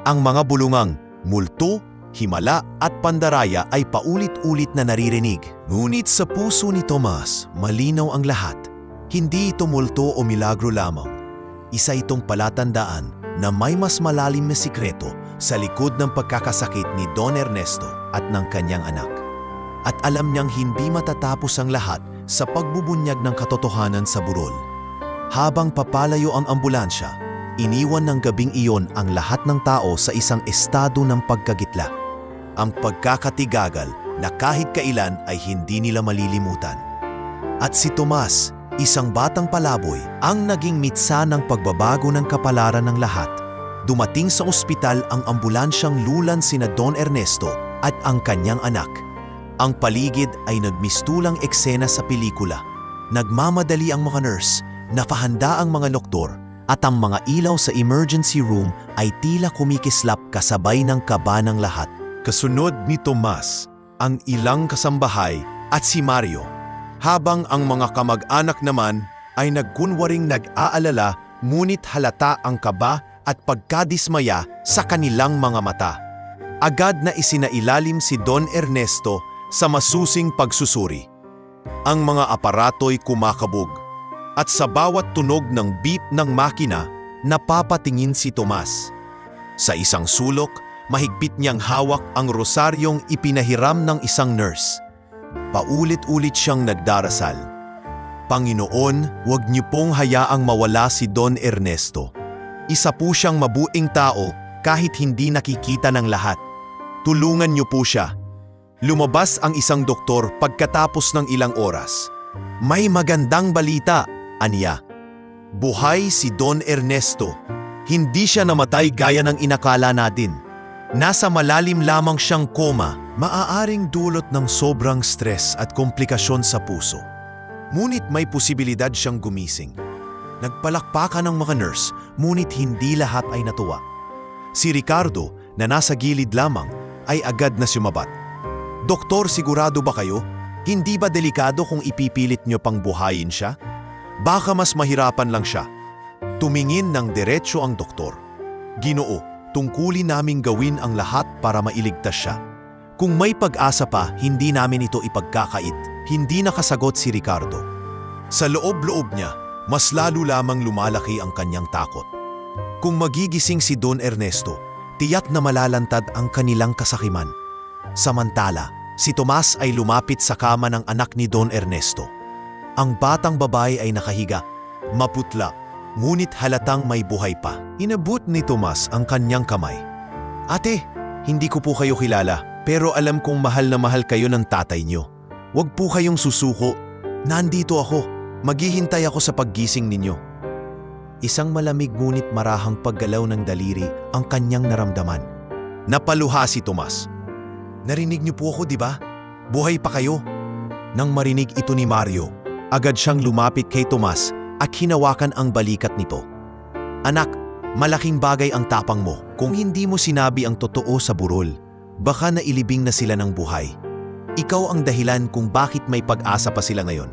Ang mga bulungang multo, himala at pandaraya ay paulit-ulit na naririnig. Ngunit sa puso ni Tomas, malinaw ang lahat. Hindi ito multo o milagro lamang. Isa itong palatandaan na may mas malalim na sikreto sa likod ng pagkakasakit ni Don Ernesto at ng kanyang anak. At alam niyang hindi matatapos ang lahat sa pagbubunyag ng katotohanan sa burol. Habang papalayo ang ambulansya, iniwan ng gabing iyon ang lahat ng tao sa isang estado ng pagkagitla. Ang pagkakatigagal na kahit kailan ay hindi nila malilimutan. At si Tomas, isang batang palaboy, ang naging mitsa ng pagbabago ng kapalaran ng lahat. Dumating sa ospital ang ambulansyang lulan sina Don Ernesto at ang kanyang anak. Ang paligid ay nagmistulang eksena sa pelikula. Nagmamadali ang mga nurse, napahanda ang mga doktor, at ang mga ilaw sa emergency room ay tila kumikislap kasabay ng kaba ng lahat. Kasunod ni Tomas, ang ilang kasambahay at si Mario. Habang ang mga kamag-anak naman ay nagkunwaring nag-aalala, ngunit halata ang kaba at pagkadismaya sa kanilang mga mata. Agad na isinailalim si Don Ernesto sa masusing pagsusuri. Ang mga aparato'y kumakabog at sa bawat tunog ng beep ng makina, napapatingin si Tomas. Sa isang sulok, mahigpit niyang hawak ang rosaryong ipinahiram ng isang nurse. Paulit-ulit siyang nagdarasal. Panginoon, huwag niyo pong hayaang mawala si Don Ernesto. Isa po siyang mabuing tao kahit hindi nakikita ng lahat. Tulungan niyo po siya. Lumabas ang isang doktor pagkatapos ng ilang oras. May magandang balita, aniya. Buhay si Don Ernesto. Hindi siya namatay gaya ng inakala natin. Nasa malalim lamang siyang koma, maaaring dulot ng sobrang stress at komplikasyon sa puso. Ngunit may posibilidad siyang gumising. Nagpalakpakan ng mga nurse, ngunit hindi lahat ay natuwa. Si Ricardo, na nasa gilid lamang, ay agad na sumabat. Doktor, sigurado ba kayo? Hindi ba delikado kung ipipilit nyo pang buhayin siya? Baka mas mahirapan lang siya. Tumingin ng diretsyo ang doktor. Ginoo, tungkulin naming gawin ang lahat para mailigtas siya. Kung may pag-asa pa, hindi namin ito ipagkakait. Hindi nakasagot si Ricardo. Sa loob-loob niya, mas lalo lamang lumalaki ang kanyang takot. Kung magigising si Don Ernesto, tiyak na malalantad ang kanilang kasakiman. Samantala, si Tomas ay lumapit sa kama ng anak ni Don Ernesto. Ang batang babae ay nakahiga, maputla, ngunit halatang may buhay pa. Inabot ni Tomas ang kanyang kamay. Ate, hindi ko po kayo kilala, pero alam kong mahal na mahal kayo ng tatay niyo. Huwag po kayong susuko. Nandito ako. Maghihintay ako sa paggising ninyo. Isang malamig ngunit marahang paggalaw ng daliri ang kanyang naramdaman. Napaluha si Tomas. Narinig niyo po ako, di ba? Buhay pa kayo. Nang marinig ito ni Mario, agad siyang lumapit kay Tomas at hinawakan ang balikat nito. Anak, malaking bagay ang tapang mo. Kung hindi mo sinabi ang totoo sa burol, baka nailibing na sila ng buhay. Ikaw ang dahilan kung bakit may pag-asa pa sila ngayon.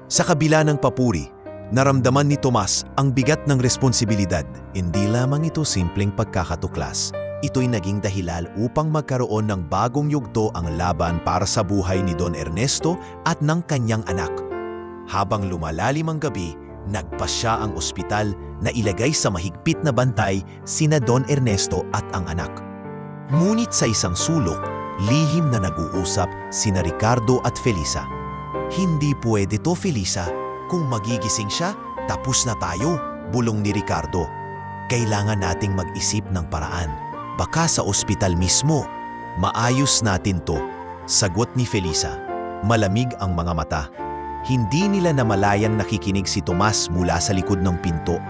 Sa kabila ng papuri, naramdaman ni Tomas ang bigat ng responsibilidad. Hindi lamang ito simpleng pagkakatuklas. Ito'y naging dahilan upang magkaroon ng bagong yugto ang laban para sa buhay ni Don Ernesto at ng kanyang anak. Habang lumalalim ang gabi, nagpasya ang ospital na ilagay sa mahigpit na bantay sina Don Ernesto at ang anak. Ngunit sa isang sulok, lihim na nag-uusap sina Ricardo at Felisa. Hindi pwede to, Felisa. Kung magigising siya, tapos na tayo, bulong ni Ricardo. Kailangan nating mag-isip ng paraan. Baka sa ospital mismo. Maayos natin to, sagot ni Felisa. Malamig ang mga mata. Hindi nila namalayang nakikinig si Tomas mula sa likod ng pinto.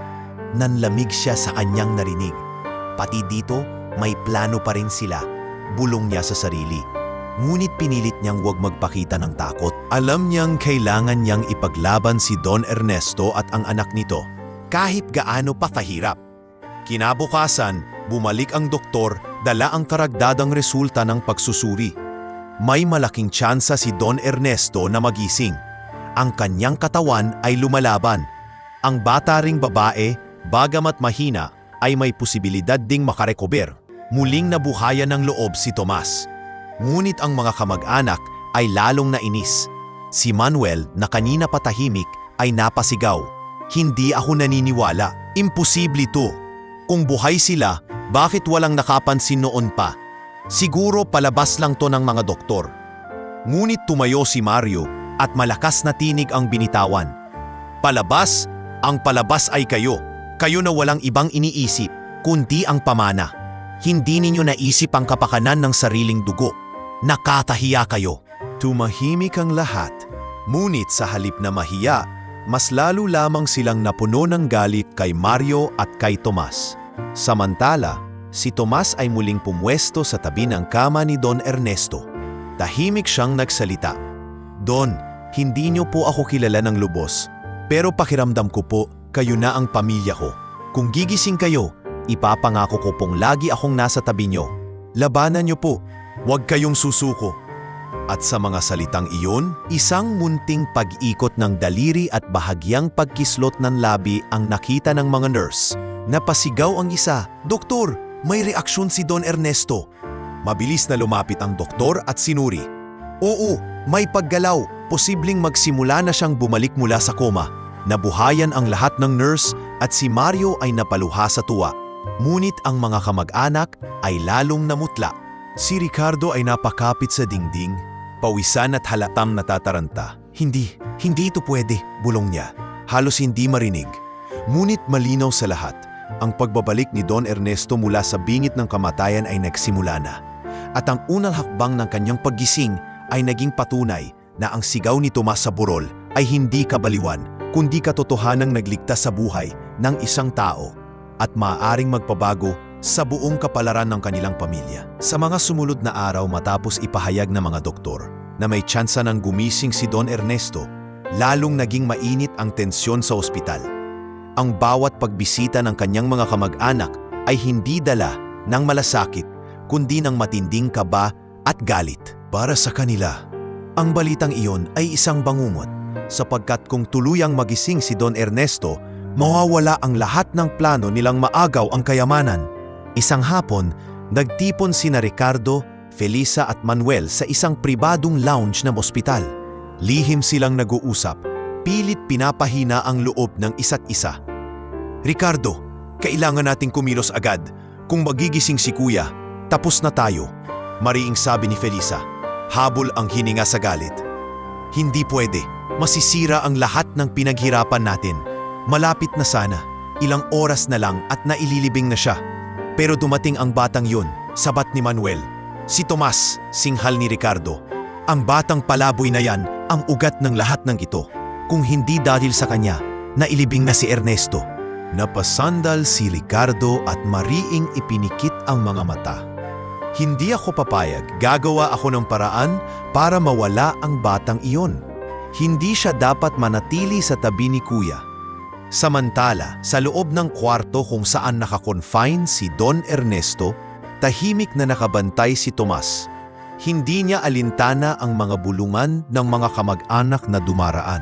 Nanlamig siya sa kanyang narinig. Pati dito, may plano pa rin sila, bulong niya sa sarili. Ngunit pinilit niyang huwag magpakita ng takot. Alam niyang kailangan niyang ipaglaban si Don Ernesto at ang anak nito, kahit gaano pa kahirap. Kinabukasan, bumalik ang doktor, dala ang karagdadang resulta ng pagsusuri. May malaking tsansa si Don Ernesto na magising. Ang kanyang katawan ay lumalaban. Ang bata ring babae, bagamat mahina, ay may posibilidad ding makarecover. Muling nabuhayan ng loob si Tomas. Ngunit ang mga kamag-anak ay lalong nainis. Si Manuel na kanina patahimik ay napasigaw. Hindi ako naniniwala. Imposible to. Kung buhay sila, bakit walang nakapansin noon pa? Siguro palabas lang to ng mga doktor. Ngunit tumayo si Mario at malakas na tinig ang binitawan. Palabas? Ang palabas ay kayo. Kayo na walang ibang iniisip, kundi ang pamana. Hindi ninyo naisip ang kapakanan ng sariling dugo. Nakatahiya kayo. Tumahimik ang lahat. Ngunit sa halip na mahiya, mas lalo lamang silang napuno ng galit kay Mario at kay Tomas. Samantala, si Tomas ay muling pumwesto sa tabi ng kama ni Don Ernesto. Tahimik siyang nagsalita. Don, hindi niyo po ako kilala ng lubos, pero pakiramdam ko po, kayo na ang pamilya ko. Kung gigising kayo, ipapangako ko pong lagi akong nasa tabi niyo. Labanan niyo po. Huwag kayong susuko. At sa mga salitang iyon, isang munting pag-ikot ng daliri at bahagyang pagkislot ng labi ang nakita ng mga nurse. Napasigaw ang isa, Doktor, may reaksyon si Don Ernesto. Mabilis na lumapit ang doktor at sinuri. Oo, may paggalaw. Posibleng magsimula na siyang bumalik mula sa koma. Nabuhayan ang lahat ng nurse at si Mario ay napaluha sa tuwa. Ngunit ang mga kamag-anak ay lalong namutla. Si Ricardo ay napakapit sa dingding, pawisan at halatang natataranta. Hindi ito pwede, bulong niya. Halos hindi marinig. Ngunit malinaw sa lahat, ang pagbabalik ni Don Ernesto mula sa bingit ng kamatayan ay nagsimula na. At ang unang hakbang ng kanyang paggising ay naging patunay na ang sigaw ni Tomas sa burol ay hindi kabaliwan, kundi katotohanang nagligtas sa buhay ng isang tao at maaaring magpabago sa buong kapalaran ng kanilang pamilya. Sa mga sumunod na araw matapos ipahayag ng mga doktor na may tsansa ng gumising si Don Ernesto, lalong naging mainit ang tensyon sa ospital. ang bawat pagbisita ng kanyang mga kamag-anak ay hindi dala ng malasakit, kundi ng matinding kaba at galit. Para sa kanila, ang balitang iyon ay isang bangungot, sapagkat kung tuluyang magising si Don Ernesto, mawawala ang lahat ng plano nilang maagaw ang kayamanan. Isang hapon, nagtipon sina Ricardo, Felisa at Manuel sa isang pribadong lounge ng ospital. Lihim silang nag-uusap, pilit pinapahina ang loob ng isa't isa. Ricardo, kailangan nating kumilos agad. Kung magigising si Kuya, tapos na tayo. Mariing sabi ni Felisa. Habol ang hininga sa galit. Hindi pwede. Masisira ang lahat ng pinaghirapan natin. Malapit na sana. Ilang oras na lang at naililibing na siya. Pero dumating ang batang yun, sabat ni Manuel. Si Tomas, singhal ni Ricardo. Ang batang palaboy na yan ang ugat ng lahat ng ito. Kung hindi dahil sa kanya, nailibing na si Ernesto. Napasandal si Ricardo at mariing ipinikit ang mga mata. Hindi ako papayag, gagawa ako ng paraan para mawala ang batang iyon. Hindi siya dapat manatili sa tabi ni Kuya. Samantala, sa loob ng kwarto kung saan nakakonfine si Don Ernesto, tahimik na nakabantay si Tomas. Hindi niya alintana ang mga bulungan ng mga kamag-anak na dumaraan.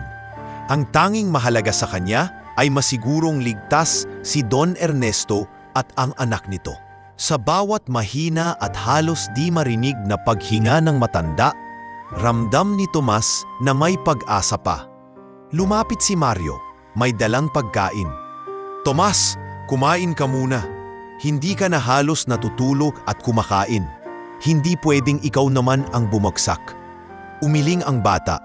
Ang tanging mahalaga sa kanya ay masigurong ligtas si Don Ernesto at ang anak nito. Sa bawat mahina at halos di marinig na paghinga ng matanda, ramdam ni Tomas na may pag-asa pa. Lumapit si Mario, may dalang pagkain. Tomas, kumain ka muna. Hindi ka na halos natutulog at kumakain. Hindi pwedeng ikaw naman ang bumagsak. Umiling ang bata.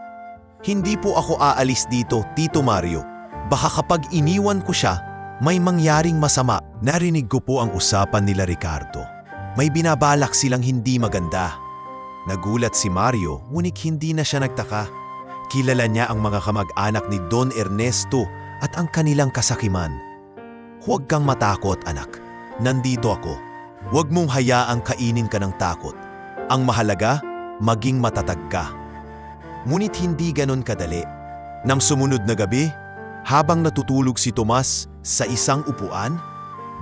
Hindi po ako aalis dito, Tito Mario. Baka kapag iniwan ko siya, may mangyaring masama. Narinig ko po ang usapan nila Ricardo. May binabalak silang hindi maganda. Nagulat si Mario, ngunit hindi na siya nagtaka. Kilala niya ang mga kamag-anak ni Don Ernesto at ang kanilang kasakiman. Huwag kang matakot, anak. Nandito ako. Huwag mong hayaang kainin ka ng takot. Ang mahalaga, maging matatag ka. Ngunit hindi ganon kadali. Nang sumunod na gabi, habang natutulog si Tomas sa isang upuan,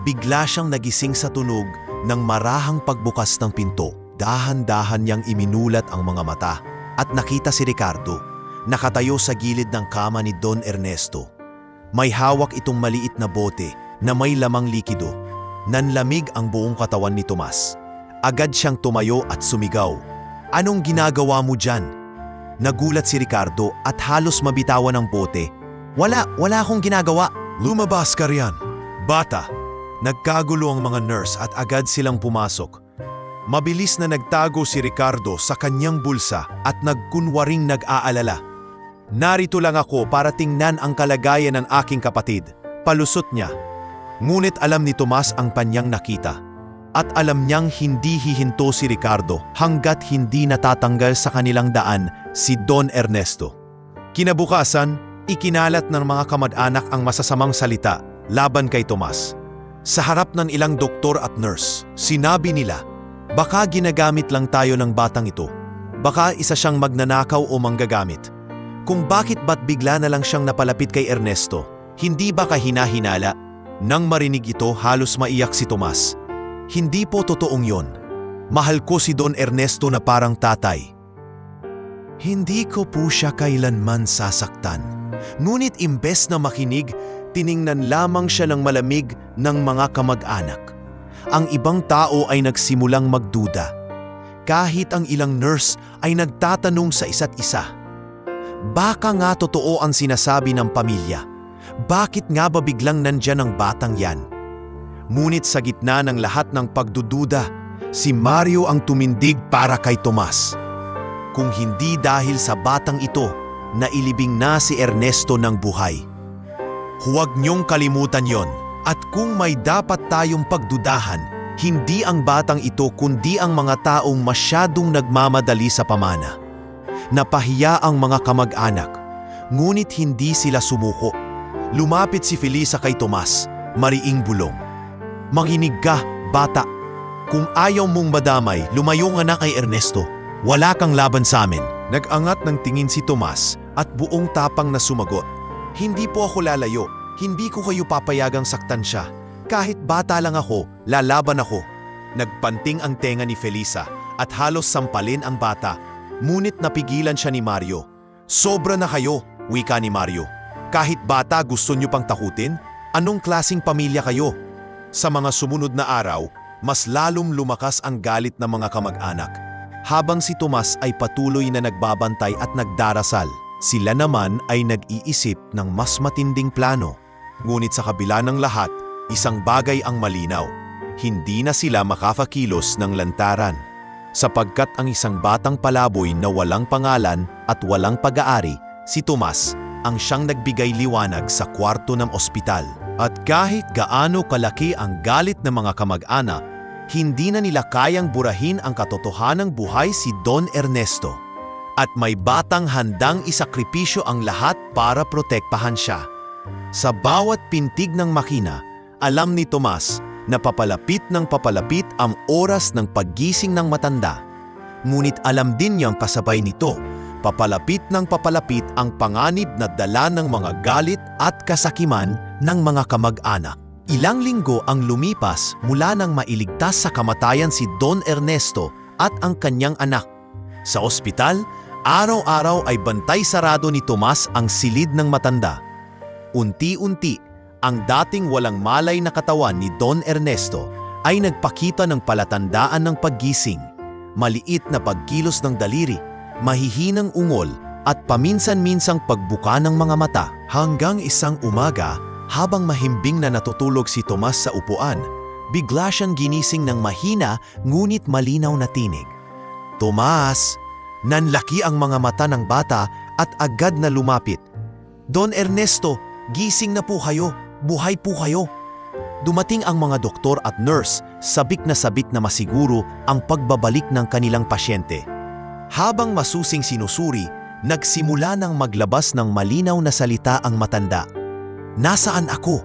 bigla siyang nagising sa tunog ng marahang pagbukas ng pinto. Dahan-dahan niyang iminulat ang mga mata at nakita si Ricardo, nakatayo sa gilid ng kama ni Don Ernesto. May hawak itong maliit na bote na may lamang likido. Nanlamig ang buong katawan ni Tomas. Agad siyang tumayo at sumigaw. Anong ginagawa mo dyan? Nagulat si Ricardo at halos mabitawan ang bote. Wala akong ginagawa. Lumabas ka riyan. Bata. Nagkagulo ang mga nurse at agad silang pumasok. Mabilis na nagtago si Ricardo sa kanyang bulsa at nagkunwaring nag-aalala. Narito lang ako para tingnan ang kalagayan ng aking kapatid. Palusot niya. Ngunit alam ni Tomas ang kanyang nakita. At alam niyang hindi hihinto si Ricardo hanggat hindi natatanggal sa kanilang daan si Don Ernesto. Kinabukasan, ikinalat ng mga kamag-anak ang masasamang salita laban kay Tomas. Sa harap ng ilang doktor at nurse, sinabi nila, baka ginagamit lang tayo ng batang ito. Baka isa siyang magnanakaw o manggagamit. Kung bakit ba't bigla na lang siyang napalapit kay Ernesto, hindi ba kahina-hinala? Nang marinig ito, halos maiyak si Tomas. Hindi po totoong yon. Mahal ko si Don Ernesto na parang tatay. Hindi ko po siya kailanman sasaktan. Ngunit imbes na makinig, tiningnan lamang siya ng malamig ng mga kamag-anak. Ang ibang tao ay nagsimulang magduda. Kahit ang ilang nurse ay nagtatanong sa isa't isa. Baka nga totoo ang sinasabi ng pamilya. Bakit nga ba biglang nandyan ang batang yan? Ngunit sa gitna ng lahat ng pagdududa, si Mario ang tumindig para kay Tomas. Kung hindi dahil sa batang ito, nailibing na si Ernesto ng buhay. Huwag niyong kalimutan yon. At kung may dapat tayong pagdudahan, hindi ang batang ito kundi ang mga taong masyadong nagmamadali sa pamana. Napahiya ang mga kamag-anak, ngunit hindi sila sumuko. Lumapit si Felisa kay Tomas, mariing bulong. Makinig ka, bata. Kung ayaw mong madamay, lumayo nga na kay Ernesto. Wala kang laban sa amin. Nag-angat ng tingin si Tomas at buong tapang na sumagot. Hindi po ako lalayo. Hindi ko kayo papayagang saktan siya. Kahit bata lang ako, lalaban ako. Nagpanting ang tenga ni Felisa at halos sampalin ang bata. Ngunit napigilan siya ni Mario. Sobra na kayo, wika ni Mario. Kahit bata gusto niyo pang takutin? Anong klasing pamilya kayo? Sa mga sumunod na araw, mas lalong lumakas ang galit ng mga kamag-anak. Habang si Tomas ay patuloy na nagbabantay at nagdarasal, sila naman ay nag-iisip ng mas matinding plano. Ngunit sa kabila ng lahat, isang bagay ang malinaw. Hindi na sila makakakilos ng lantaran. Sapagkat ang isang batang palaboy na walang pangalan at walang pag-aari, si Tomas, ang siyang nagbigay liwanag sa kwarto ng ospital. At kahit gaano kalaki ang galit ng mga kamag-anak, hindi na nila kayang burahin ang katotohanang buhay si Don Ernesto. At may batang handang isakripisyo ang lahat para protektahan siya. Sa bawat pintig ng makina, alam ni Tomas na papalapit ng papalapit ang oras ng paggising ng matanda. Ngunit alam din niyang kasabay nito, papalapit ng papalapit ang panganib na dala ng mga galit at kasakiman ng mga kamag-anak. Ilang linggo ang lumipas mula nang mailigtas sa kamatayan si Don Ernesto at ang kanyang anak. Sa ospital, araw-araw ay bantay sarado ni Tomas ang silid ng matanda. Unti-unti, ang dating walang malay na katawan ni Don Ernesto ay nagpakita ng palatandaan ng paggising. Maliit na pagkilos ng daliri, mahihinang ungol at paminsan-minsang pagbuka ng mga mata. Hanggang isang umaga, habang mahimbing na natutulog si Tomas sa upuan, bigla siyang ginising ng mahina ngunit malinaw na tinig. Tomas! Nanlaki ang mga mata ng bata at agad na lumapit. Don Ernesto, gising na po kayo, buhay po kayo. Dumating ang mga doktor at nurse, sabik na masiguro ang pagbabalik ng kanilang pasyente. Habang masusing sinusuri, nagsimula ng maglabas ng malinaw na salita ang matanda. Nasaan ako?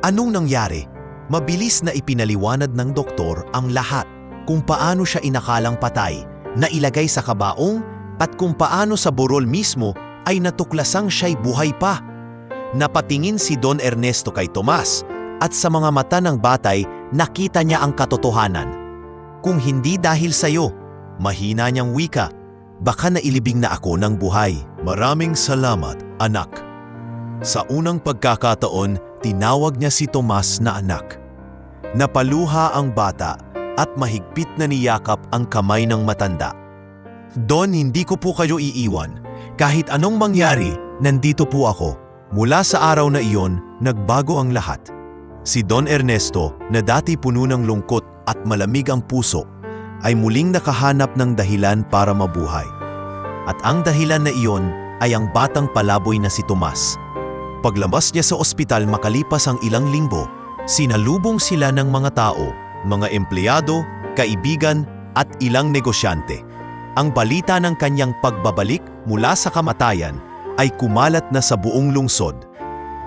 Anong nangyari? Mabilis na ipinaliwanag ng doktor ang lahat kung paano siya inakalang patay, na ilagay sa kabaong at kung paano sa burol mismo ay natuklasang siya'y buhay pa. Napatingin si Don Ernesto kay Tomas at sa mga mata ng batay nakita niya ang katotohanan. Kung hindi dahil sa'yo, mahina niyang wika, baka nailibing na ako ng buhay. Maraming salamat, anak. Sa unang pagkakataon, tinawag niya si Tomas na anak. Napaluha ang bata at mahigpit na niyakap ang kamay ng matanda. Don, hindi ko po kayo iiwan. Kahit anong mangyari, nandito po ako. Mula sa araw na iyon, nagbago ang lahat. Si Don Ernesto, na dati puno ng lungkot at malamig ang puso, ay muling nakahanap ng dahilan para mabuhay. At ang dahilan na iyon ay ang batang palaboy na si Tomas. Paglabas niya sa ospital makalipas ang ilang linggo, sinalubong sila ng mga tao, mga empleyado, kaibigan at ilang negosyante. Ang balita ng kanyang pagbabalik mula sa kamatayan ay kumalat na sa buong lungsod.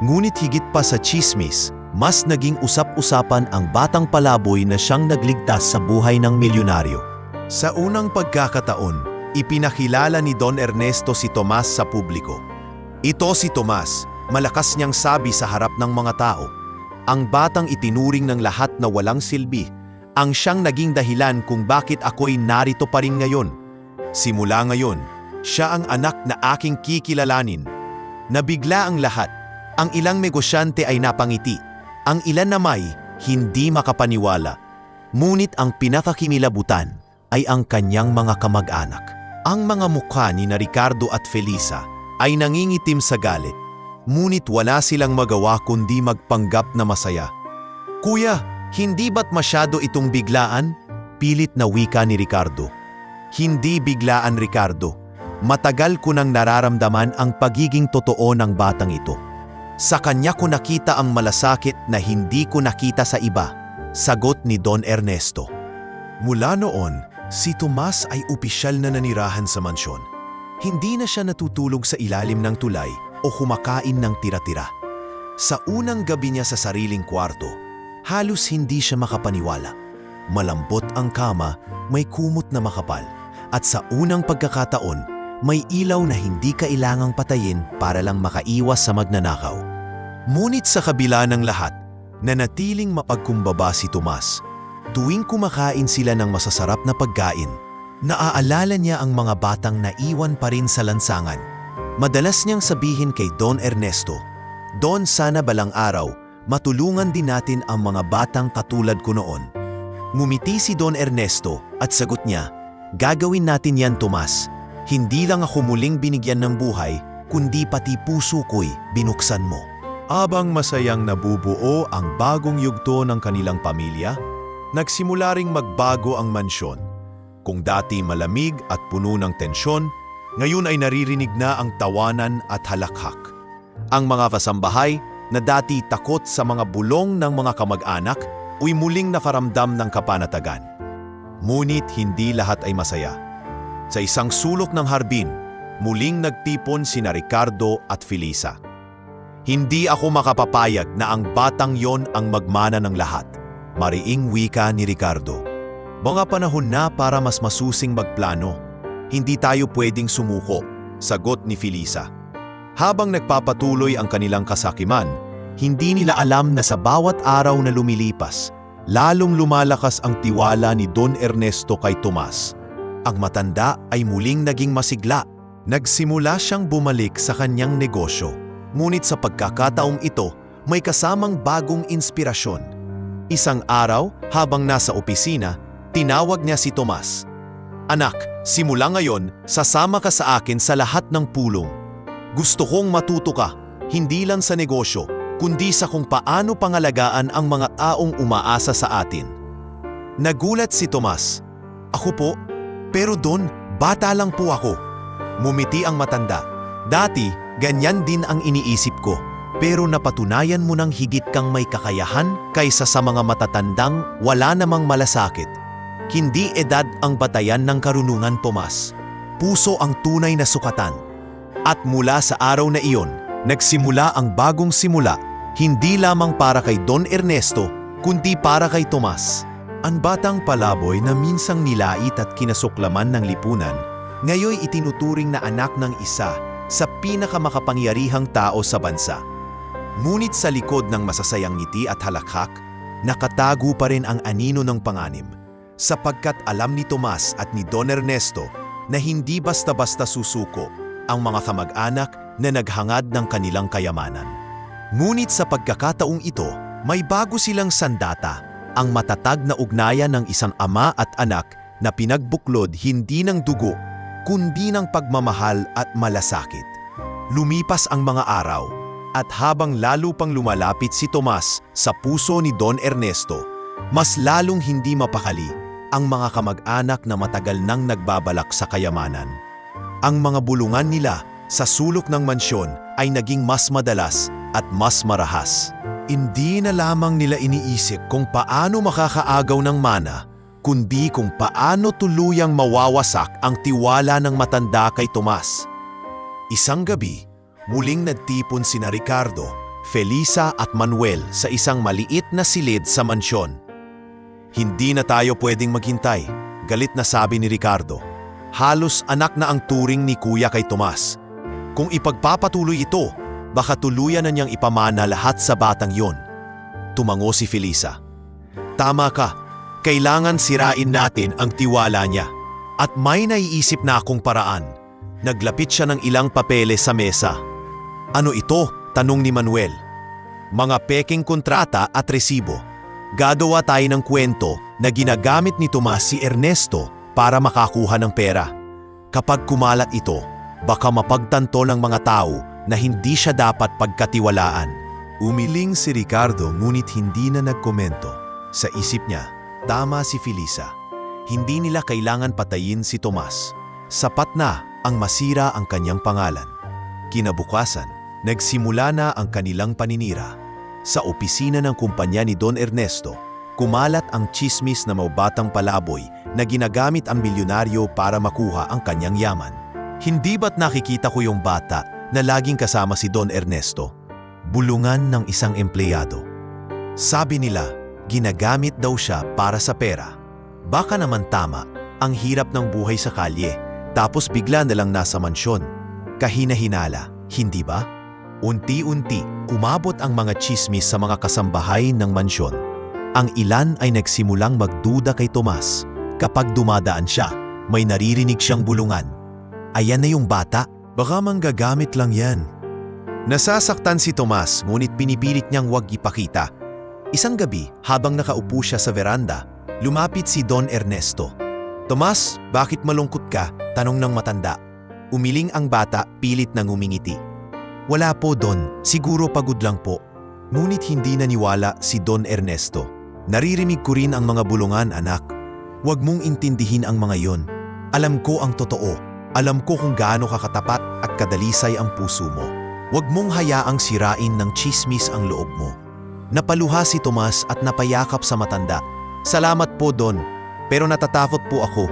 Ngunit higit pa sa tsismis, mas naging usap-usapan ang batang palaboy na siyang nagligtas sa buhay ng milyonaryo. Sa unang pagkakataon, ipinakilala ni Don Ernesto si Tomas sa publiko. Ito si Tomas, malakas niyang sabi sa harap ng mga tao. Ang batang itinuring ng lahat na walang silbi, ang siyang naging dahilan kung bakit ako'y narito pa rin ngayon. Simula ngayon, siya ang anak na aking kikilalanin. Nabigla ang lahat. Ang ilang negosyante ay napangiti. Ang ilan namay hindi makapaniwala. Ngunit ang pinakakimilabutan ay ang kanyang mga kamag-anak. Ang mga mukha ni na Ricardo at Felisa ay nangingitim sa galit. Ngunit wala silang magawa kundi magpanggap na masaya. Kuya, hindi ba't masyado itong biglaan? Pilit na wika ni Ricardo. Hindi biglaan, Ricardo. Matagal ko nang nararamdaman ang pagiging totoo ng batang ito. Sa kanya ko nakita ang malasakit na hindi ko nakita sa iba, sagot ni Don Ernesto. Mula noon, si Tomas ay opisyal na nanirahan sa mansyon. Hindi na siya natutulog sa ilalim ng tulay o kumakain ng tira-tira. Sa unang gabi niya sa sariling kwarto, halos hindi siya makapaniwala. Malambot ang kama, may kumot na makapal, at sa unang pagkakataon, may ilaw na hindi kailangang patayin para lang makaiwas sa magnanakaw. Ngunit sa kabila ng lahat, nanatiling mapagkumbaba si Tomas. Tuwing kumakain sila ng masasarap na pagkain, naaalala niya ang mga batang naiwan pa rin sa lansangan. Madalas niyang sabihin kay Don Ernesto, "Don, sana balang araw, matulungan din natin ang mga batang katulad ko noon." Ngumiti si Don Ernesto at sagot niya, "Gagawin natin yan, Tomas. Hindi lang ako muling binigyan ng buhay, kundi pati puso ko'y binuksan mo." Abang masayang nabubuo ang bagong yugto ng kanilang pamilya, nagsimula ring magbago ang mansyon. Kung dati malamig at puno ng tensyon, ngayon ay naririnig na ang tawanan at halakhak. Ang mga kasambahay na dati takot sa mga bulong ng mga kamag-anak ay muling nakaramdam ng kapanatagan. Ngunit hindi lahat ay masaya. Sa isang sulok ng harbin, muling nagtipon sina Ricardo at Felisa. "Hindi ako makapapayag na ang batang yon ang magmana ng lahat," mariing wika ni Ricardo. "Mga panahon na para mas masusing magplano. Hindi tayo pwedeng sumuko," sagot ni Felisa. Habang nagpapatuloy ang kanilang kasakiman, hindi nila alam na sa bawat araw na lumilipas, lalong lumalakas ang tiwala ni Don Ernesto kay Tomas. Ang matanda ay muling naging masigla. Nagsimula siyang bumalik sa kanyang negosyo. Ngunit sa pagkakataong ito, may kasamang bagong inspirasyon. Isang araw, habang nasa opisina, tinawag niya si Tomas. "Anak, simula ngayon, sasama ka sa akin sa lahat ng pulong. Gusto kong matuto ka, hindi lang sa negosyo, kundi sa kung paano pangalagaan ang mga taong umaasa sa atin." Nagulat si Tomas. "Ako po? Pero Don, bata lang po ako." Mumiti ang matanda. "Dati, ganyan din ang iniisip ko. Pero napatunayan mo ng higit kang may kakayahan kaysa sa mga matatandang wala namang malasakit. Hindi edad ang batayan ng karunungan, Tomas. Puso ang tunay na sukatan." At mula sa araw na iyon, nagsimula ang bagong simula, hindi lamang para kay Don Ernesto, kundi para kay Tomas. Ang batang palaboy na minsang nilait at kinasuklaman ng lipunan, ngayoy itinuturing na anak ng isa sa pinakamakapangyarihang tao sa bansa. Ngunit sa likod ng masasayang ngiti at halakhak, nakatago pa rin ang anino ng panganib, sapagkat alam ni Tomas at ni Don Ernesto na hindi basta-basta susuko ang mga kamag-anak na naghangad ng kanilang kayamanan. Ngunit sa pagkakataong ito, may bago silang sandata, ang matatag na ugnayan ng isang ama at anak na pinagbuklod hindi ng dugo, kundi ng pagmamahal at malasakit. Lumipas ang mga araw, at habang lalo pang lumalapit si Tomas sa puso ni Don Ernesto, mas lalong hindi mapakali ang mga kamag-anak na matagal nang nagbabalak sa kayamanan. Ang mga bulungan nila sa sulok ng mansyon ay naging mas madalas at mas marahas. Hindi na lamang nila iniisip kung paano makakaagaw ng mana, kundi kung paano tuluyang mawawasak ang tiwala ng matanda kay Tomas. Isang gabi, muling nagtipon sina Ricardo, Felisa at Manuel sa isang maliit na silid sa mansyon. "Hindi na tayo pwedeng maghintay," galit na sabi ni Ricardo. "Halos anak na ang turing ni Kuya kay Tomas. Kung ipagpapatuloy ito, baka tuluyan na niyang ipamana lahat sa batang yon." Tumango si Felisa. "Tama ka, kailangan sirain natin ang tiwala niya. At may naiisip na akong paraan." Naglapit siya ng ilang papeles sa mesa. "Ano ito?" tanong ni Manuel. "Mga peking kontrata at resibo. Gagawa tayo ng kwento na ginagamit ni Tomas si Ernesto para makakuha ng pera. Kapag kumalat ito, baka mapagtanto ng mga tao na hindi siya dapat pagkatiwalaan." Umiling si Ricardo ngunit hindi na nagkomento. Sa isip niya, tama si Felisa. Hindi nila kailangan patayin si Tomas. Sapat na ang masira ang kanyang pangalan. Kinabukasan, nagsimula na ang kanilang paninira. Sa opisina ng kumpanya ni Don Ernesto, kumalat ang tsismis na maubatang palaboy na ginagamit ang milyonaryo para makuha ang kanyang yaman. "Hindi ba't nakikita ko yung bata na laging kasama si Don Ernesto?" Bulungan ng isang empleyado. Sabi nila, ginagamit daw siya para sa pera. Baka naman tama, ang hirap ng buhay sa kalye, tapos bigla na lang nasa mansyon. Kahina-hinala, hindi ba? Unti-unti, umabot ang mga tsismis sa mga kasambahay ng mansyon. Ang ilan ay nagsimulang magduda kay Tomas. Kapag dumadaan siya, may naririnig siyang bulungan. Ayan na yung bata, baka manggagamit lang yan. Nasasaktan si Tomas ngunit pinipilit niyang huwag ipakita. Isang gabi, habang nakaupo siya sa veranda, lumapit si Don Ernesto. "Tomas, bakit malungkot ka?" tanong ng matanda. Umiling ang bata, pilit nang umingiti. "Wala po, Don. Siguro pagod lang po." Ngunit hindi naniwala si Don Ernesto. "Naririnig ko rin ang mga bulungan, anak. Huwag mong intindihin ang mga yon. Alam ko ang totoo. Alam ko kung gaano kakatapat at kadalisay ang puso mo. Huwag mong hayaang sirain ng tsismis ang loob mo." Napaluha si Tomas at napayakap sa matanda. "Salamat po, Don. Pero natatakot po ako.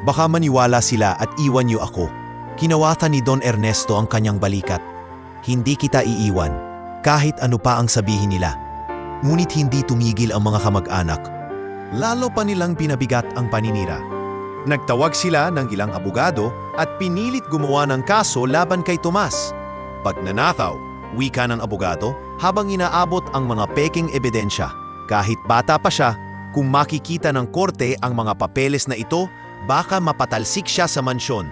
Baka maniwala sila at iwan niyo ako." Kinawatan ni Don Ernesto ang kanyang balikat. "Hindi kita iiwan, kahit ano pa ang sabihin nila." Ngunit hindi tumigil ang mga kamag-anak. Lalo pa nilang pinabigat ang paninira. Nagtawag sila ng ilang abogado at pinilit gumawa ng kaso laban kay Tomas. "Pagnanakaw," wika ng abogado habang inaabot ang mga peking ebidensya. Kahit bata pa siya, kung makikita ng korte ang mga papeles na ito, baka mapatalsik siya sa mansyon.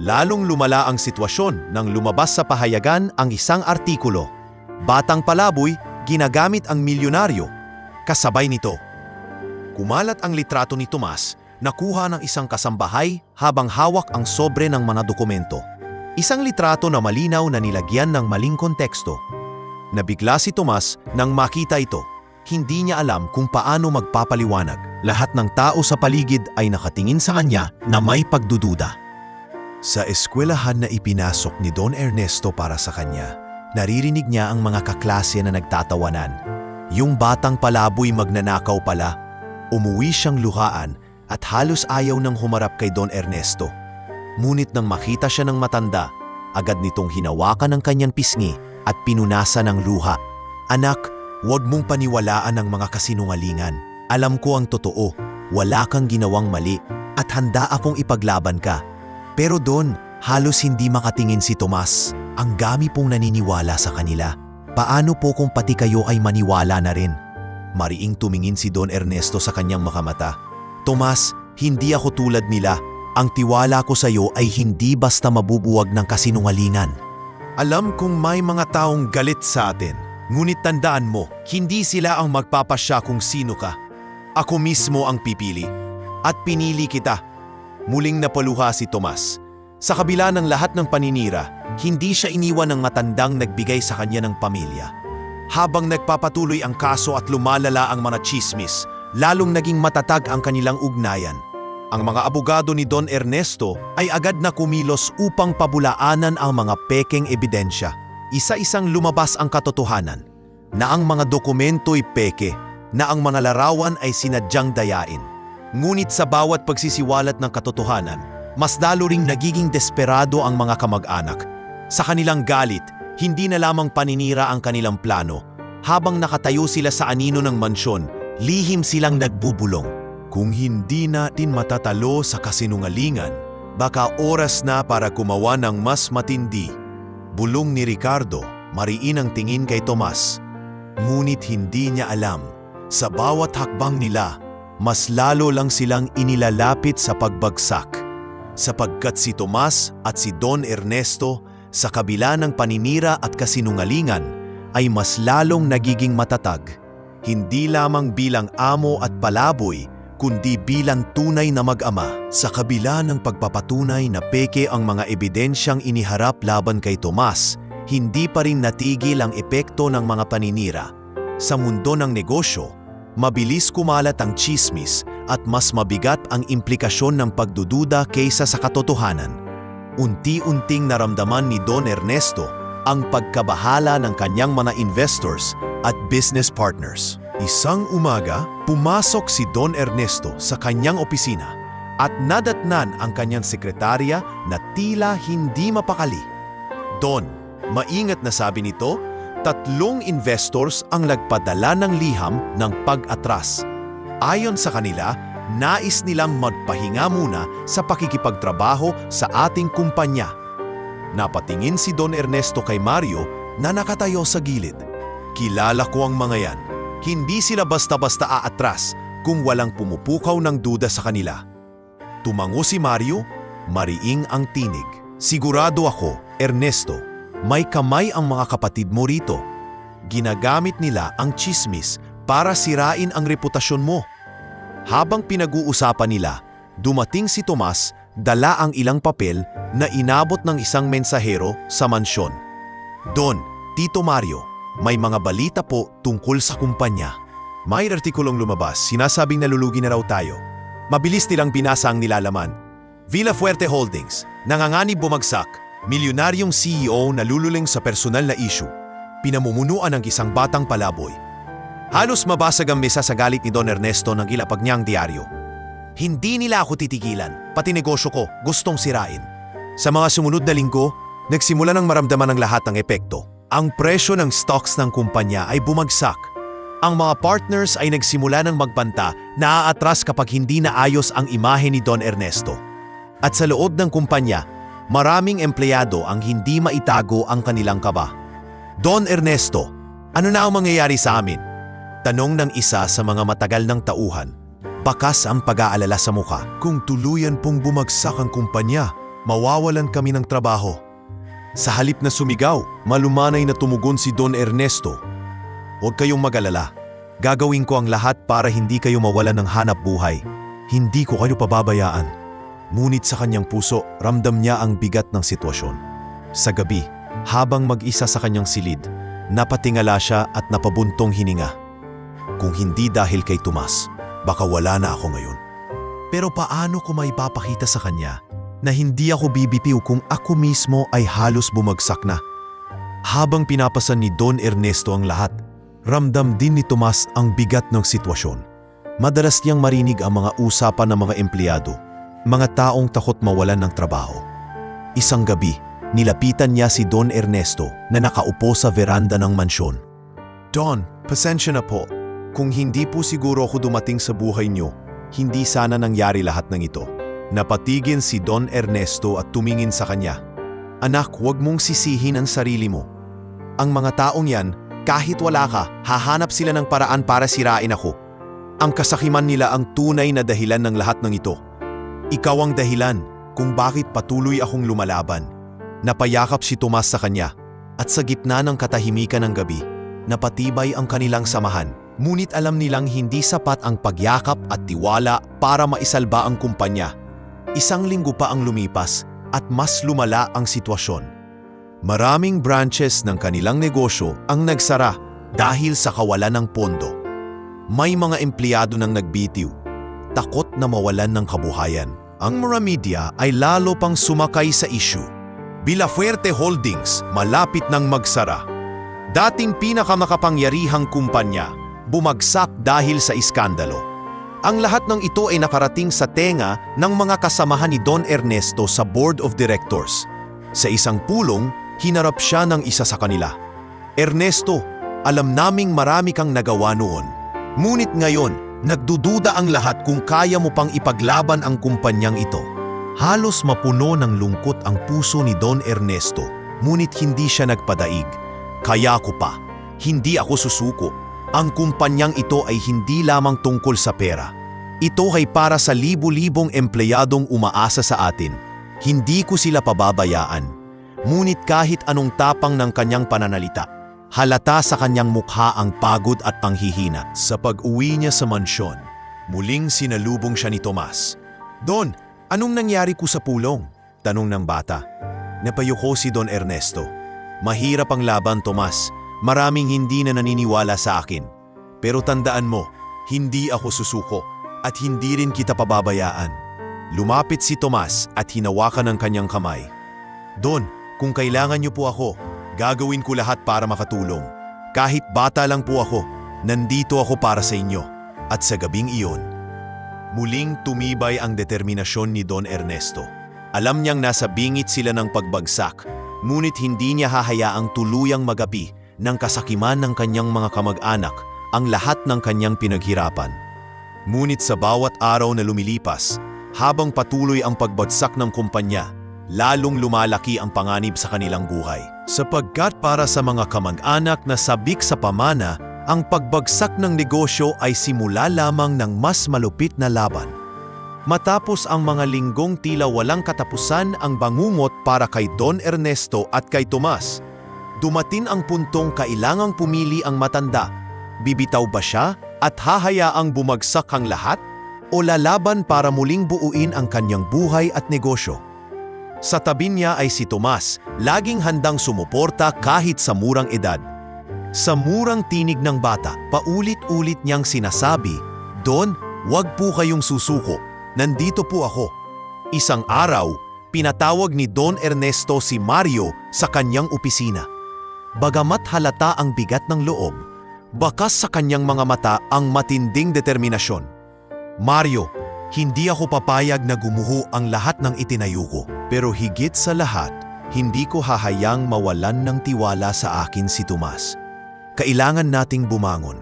Lalong lumala ang sitwasyon nang lumabas sa pahayagan ang isang artikulo. Batang palaboy, ginagamit ang milyonaryo. Kasabay nito, kumalat ang litrato ni Tomas, nakuha ng isang kasambahay habang hawak ang sobre ng mga dokumento. Isang litrato na malinaw na nilagyan ng maling konteksto. Nabigla si Tomas nang makita ito. Hindi niya alam kung paano magpapaliwanag. Lahat ng tao sa paligid ay nakatingin sa kanya na may pagdududa. Sa eskwelahan na ipinasok ni Don Ernesto para sa kanya, naririnig niya ang mga kaklase na nagtatawanan. Yung batang palaboy magnanakaw pala. Umuwi siyang luhaan at halos ayaw nang humarap kay Don Ernesto. Ngunit nang makita siya ng matanda, agad nitong hinawakan ang kanyang pisngi at pinunasan ng luha. "Anak, huwag mong paniwalaan ang mga kasinungalingan. Alam ko ang totoo, wala kang ginawang mali at handa akong ipaglaban ka." Pero Don, halos hindi makatingin si Tomas. Ang dami pong naniniwala sa kanila. Paano po kung pati kayo ay maniwala na rin? Mariing tumingin si Don Ernesto sa kanyang makamata. "Tomas, hindi ako tulad nila. Ang tiwala ko sa iyo ay hindi basta mabubuwag ng kasinungalingan. Alam kong may mga taong galit sa atin. Ngunit tandaan mo, hindi sila ang magpapasya kung sino ka. Ako mismo ang pipili. At pinili kita." Muling napaluha si Tomas. Sa kabila ng lahat ng paninira, hindi siya iniwan ng matandang nagbigay sa kanya ng pamilya. Habang nagpapatuloy ang kaso at lumalala ang mga tsismis, lalong naging matatag ang kanilang ugnayan. Ang mga abogado ni Don Ernesto ay agad na kumilos upang pabulaanan ang mga pekeng ebidensya. Isa-isang lumabas ang katotohanan, na ang mga dokumento'y peke, na ang mga larawan ay sinadyang dayain. Ngunit sa bawat pagsisiwalat ng katotohanan, mas lalo ring nagiging desperado ang mga kamag-anak. Sa kanilang galit, hindi na lamang paninira ang kanilang plano. Habang nakatayo sila sa anino ng mansyon, lihim silang nagbubulong. "Kung hindi natin matatalo sa kasinungalingan, baka oras na para gumawa ng mas matindi." Bulong ni Ricardo, mariin ang tingin kay Tomas. Ngunit hindi niya alam, sa bawat hakbang nila, mas lalo lang silang inilalapit sa pagbagsak. Sapagkat si Tomas at si Don Ernesto, sa kabila ng paninira at kasinungalingan, ay mas lalong nagiging matatag. Hindi lamang bilang amo at palaboy, kundi bilang tunay na mag-ama. Sa kabila ng pagpapatunay na peke ang mga ebidensyang iniharap laban kay Tomas, hindi pa rin natigil ang epekto ng mga paninira. Sa mundo ng negosyo, mabilis kumalat ang tsismis at mas mabigat ang implikasyon ng pagdududa kaysa sa katotohanan. Unti-unting naramdaman ni Don Ernesto ang pagkabahala ng kanyang mga investors at business partners. Isang umaga, pumasok si Don Ernesto sa kanyang opisina at nadatnan ang kanyang sekretarya na tila hindi mapakali. "Don, maingat na," sabi nito, "3 investors ang nagpadala ng liham ng pag-atras. Ayon sa kanila, nais nilang magpahinga muna sa pakikipagtrabaho sa ating kumpanya." Napatingin si Don Ernesto kay Mario na nakatayo sa gilid. Kilala ko ang mga yan. Hindi sila basta-basta aatras kung walang pumupukaw ng duda sa kanila. Tumango si Mario, mariing ang tinig. Sigurado ako, Ernesto, may kamay ang mga kapatid mo rito. Ginagamit nila ang tsismis para sirain ang reputasyon mo. Habang pinag-uusapan nila, dumating si Tomas, dala ang ilang papel na inabot ng isang mensahero sa mansyon. Don, Tito Mario, may mga balita po tungkol sa kumpanya. May artikulong lumabas, sinasabing nalulugi na raw tayo. Mabilis nilang binasa ang nilalaman. Villafuerte Holdings, nanganganib bumagsak, milyonaryong CEO nalululing sa personal na issue. Pinamumunuan ng isang batang palaboy. Halos mabasag ang mesa sa galit ni Don Ernesto ng ilapag niyang diaryo. Hindi nila ako titigilan, pati negosyo ko gustong sirain. Sa mga sumunod na linggo, nagsimula ng maramdaman ng lahat ng epekto. Ang presyo ng stocks ng kumpanya ay bumagsak. Ang mga partners ay nagsimula ng magbanta na aatras kapag hindi naayos ang imahe ni Don Ernesto. At sa loob ng kumpanya, maraming empleyado ang hindi maitago ang kanilang kaba. Don Ernesto, ano na ang mangyayari sa amin? Tanong ng isa sa mga matagal ng tauhan. Bakas ang pag-aalala sa mukha. Kung tuluyan pong bumagsak ang kumpanya, mawawalan kami ng trabaho. Sa halip na sumigaw, malumanay na tumugon si Don Ernesto. Huwag kayong mag-alala. Gagawin ko ang lahat para hindi kayo mawalan ng hanap buhay. Hindi ko kayo pababayaan. Ngunit sa kanyang puso, ramdam niya ang bigat ng sitwasyon. Sa gabi, habang mag-isa sa kanyang silid, napatingala siya at napabuntong hininga. Kung hindi dahil kay Tomas, baka wala na ako ngayon. Pero paano ko maipapakita sa kanya na hindi ako bibitiw kung ako mismo ay halos bumagsak na? Habang pinapasan ni Don Ernesto ang lahat, ramdam din ni Tomas ang bigat ng sitwasyon. Madalas niyang marinig ang mga usapan ng mga empleyado, mga taong takot mawalan ng trabaho. Isang gabi, nilapitan niya si Don Ernesto na nakaupo sa veranda ng mansyon. Don, pasensya na po. Kung hindi po siguro ako dumating sa buhay niyo, hindi sana nangyari lahat ng ito. Napatigin si Don Ernesto at tumingin sa kanya. Anak, huwag mong sisihin ang sarili mo. Ang mga taong yan, kahit wala ka, hahanap sila ng paraan para sirain ako. Ang kasakiman nila ang tunay na dahilan ng lahat ng ito. Ikaw ang dahilan kung bakit patuloy akong lumalaban. Napayakap si Tomas sa kanya at sa gitna ng katahimikan ng gabi, napatibay ang kanilang samahan. Ngunit alam nilang hindi sapat ang pagyakap at tiwala para maisalba ang kumpanya. Isang linggo pa ang lumipas at mas lumala ang sitwasyon. Maraming branches ng kanilang negosyo ang nagsara dahil sa kawalan ng pondo. May mga empleyado nang nagbitiw, takot na mawalan ng kabuhayan. Ang mga media ay lalo pang sumakay sa issue. Villafuerte Holdings malapit nang magsara. Dating pinakamakapangyarihang kumpanya, bumagsak dahil sa iskandalo. Ang lahat ng ito ay nakarating sa tenga ng mga kasamahan ni Don Ernesto sa Board of Directors. Sa isang pulong, hinarap siya ng isa sa kanila. Ernesto, alam naming marami kang nagawa noon. Ngunit ngayon, nagdududa ang lahat kung kaya mo pang ipaglaban ang kumpanyang ito. Halos mapuno ng lungkot ang puso ni Don Ernesto, ngunit hindi siya nagpadaig. Kaya ko pa, hindi ako susuko. Ang kumpanyang ito ay hindi lamang tungkol sa pera. Ito ay para sa libu-libong empleyadong umaasa sa atin. Hindi ko sila pababayaan. Ngunit kahit anong tapang ng kanyang pananalita, halata sa kanyang mukha ang pagod at panghihina. Sa pag-uwi niya sa mansyon, muling sinalubong siya ni Tomas. Don, anong nangyari ko sa pulong? Tanong ng bata. Napayuko si Don Ernesto. Mahirap ang laban, Tomas. Maraming hindi na naniniwala sa akin. Pero tandaan mo, hindi ako susuko at hindi rin kita pababayaan. Lumapit si Tomas at hinawakan ang kanyang kamay. Don, kung kailangan niyo po ako, gagawin ko lahat para makatulong. Kahit bata lang po ako, nandito ako para sa inyo. At sa gabing iyon, muling tumibay ang determinasyon ni Don Ernesto. Alam niyang nasa bingit sila ng pagbagsak, ngunit hindi niya hahayaang tuluyang magapi ng kasakiman ng kanyang mga kamag-anak ang lahat ng kanyang pinaghirapan. Ngunit sa bawat araw na lumilipas, habang patuloy ang pagbagsak ng kumpanya, lalong lumalaki ang panganib sa kanilang buhay. Sapagkat para sa mga kamag-anak na sabik sa pamana, ang pagbagsak ng negosyo ay simula lamang ng mas malupit na laban. Matapos ang mga linggong tila walang katapusan ang bangungot para kay Don Ernesto at kay Tomas, dumating ang puntong kailangang pumili ang matanda. Bibitaw ba siya at hahayaang bumagsak ang lahat? O lalaban para muling buuin ang kanyang buhay at negosyo? Sa tabi niya ay si Tomas, laging handang sumuporta kahit sa murang edad. Sa murang tinig ng bata, paulit-ulit niyang sinasabi, "Don, wag po kayong susuko. Nandito po ako." Isang araw, pinatawag ni Don Ernesto si Mario sa kanyang opisina. Bagamat halata ang bigat ng loob, bakas sa kanyang mga mata ang matinding determinasyon. "Mario, hindi ako papayag na gumuho ang lahat ng itinayo ko. Pero higit sa lahat, hindi ko hahayang mawalan ng tiwala sa akin si Tomas. Kailangan nating bumangon."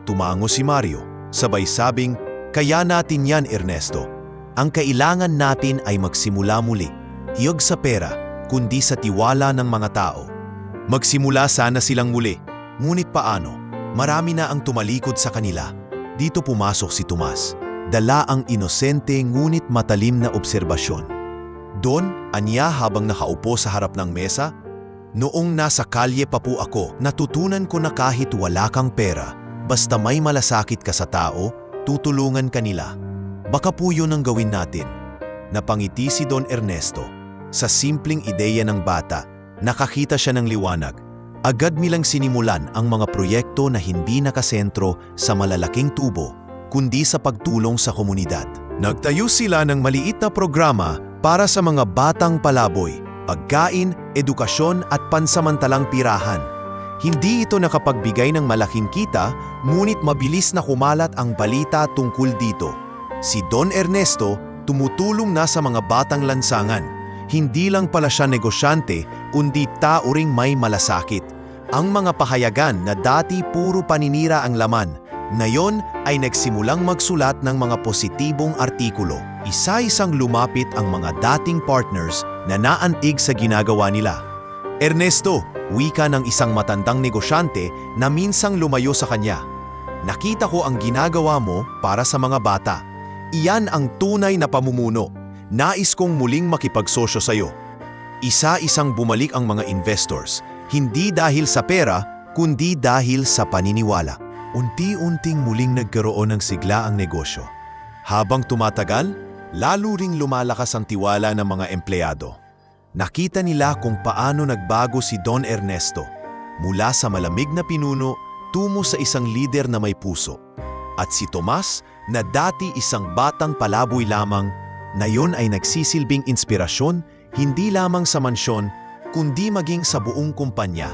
Tumango si Mario, sabay sabing, "Kaya natin yan, Ernesto. Ang kailangan natin ay magsimula muli. Hiyog sa pera, kundi sa tiwala ng mga tao." Magsimula sana silang muli, ngunit paano? Marami na ang tumalikod sa kanila. Dito pumasok si Tomas. Dala ang inosente ngunit matalim na obserbasyon. "Don," anya habang nakaupo sa harap ng mesa, "noong nasa kalye pa po ako, natutunan ko na kahit wala kang pera, basta may malasakit ka sa tao, tutulungan ka nila. Baka po yun ang gawin natin." Napangiti si Don Ernesto. Sa simpleng ideya ng bata, nakakita siya ng liwanag. Agad nilang sinimulan ang mga proyekto na hindi nakasentro sa malalaking tubo, kundi sa pagtulong sa komunidad. Nagtayo sila ng maliit na programa para sa mga batang palaboy, pagkain, edukasyon at pansamantalang tirahan. Hindi ito nakapagbigay ng malaking kita, ngunit mabilis na kumalat ang balita tungkol dito. Si Don Ernesto tumutulong na sa mga batang lansangan. Hindi lang pala siya negosyante, kundi tao ring may malasakit. Ang mga pahayagan na dati puro paninira ang laman, ngayon ay nagsimulang magsulat ng mga positibong artikulo. Isa-isang lumapit ang mga dating partners na naantig sa ginagawa nila. "Ernesto," wika ng isang matandang negosyante na minsang lumayo sa kanya, "nakita ko ang ginagawa mo para sa mga bata. Iyan ang tunay na pamumuno. Nais kong muling makipagsosyo sa iyo." Isa-isang bumalik ang mga investors, hindi dahil sa pera, kundi dahil sa paniniwala. Unti-unting muling nagkaroon ng sigla ang negosyo. Habang tumatagal, lalo ring lumalakas ang tiwala ng mga empleyado. Nakita nila kung paano nagbago si Don Ernesto, mula sa malamig na pinuno tungo sa isang lider na may puso. At si Tomas, na dati isang batang palaboy lamang, ngayon ay nagsisilbing inspirasyon hindi lamang sa mansyon, kundi maging sa buong kumpanya.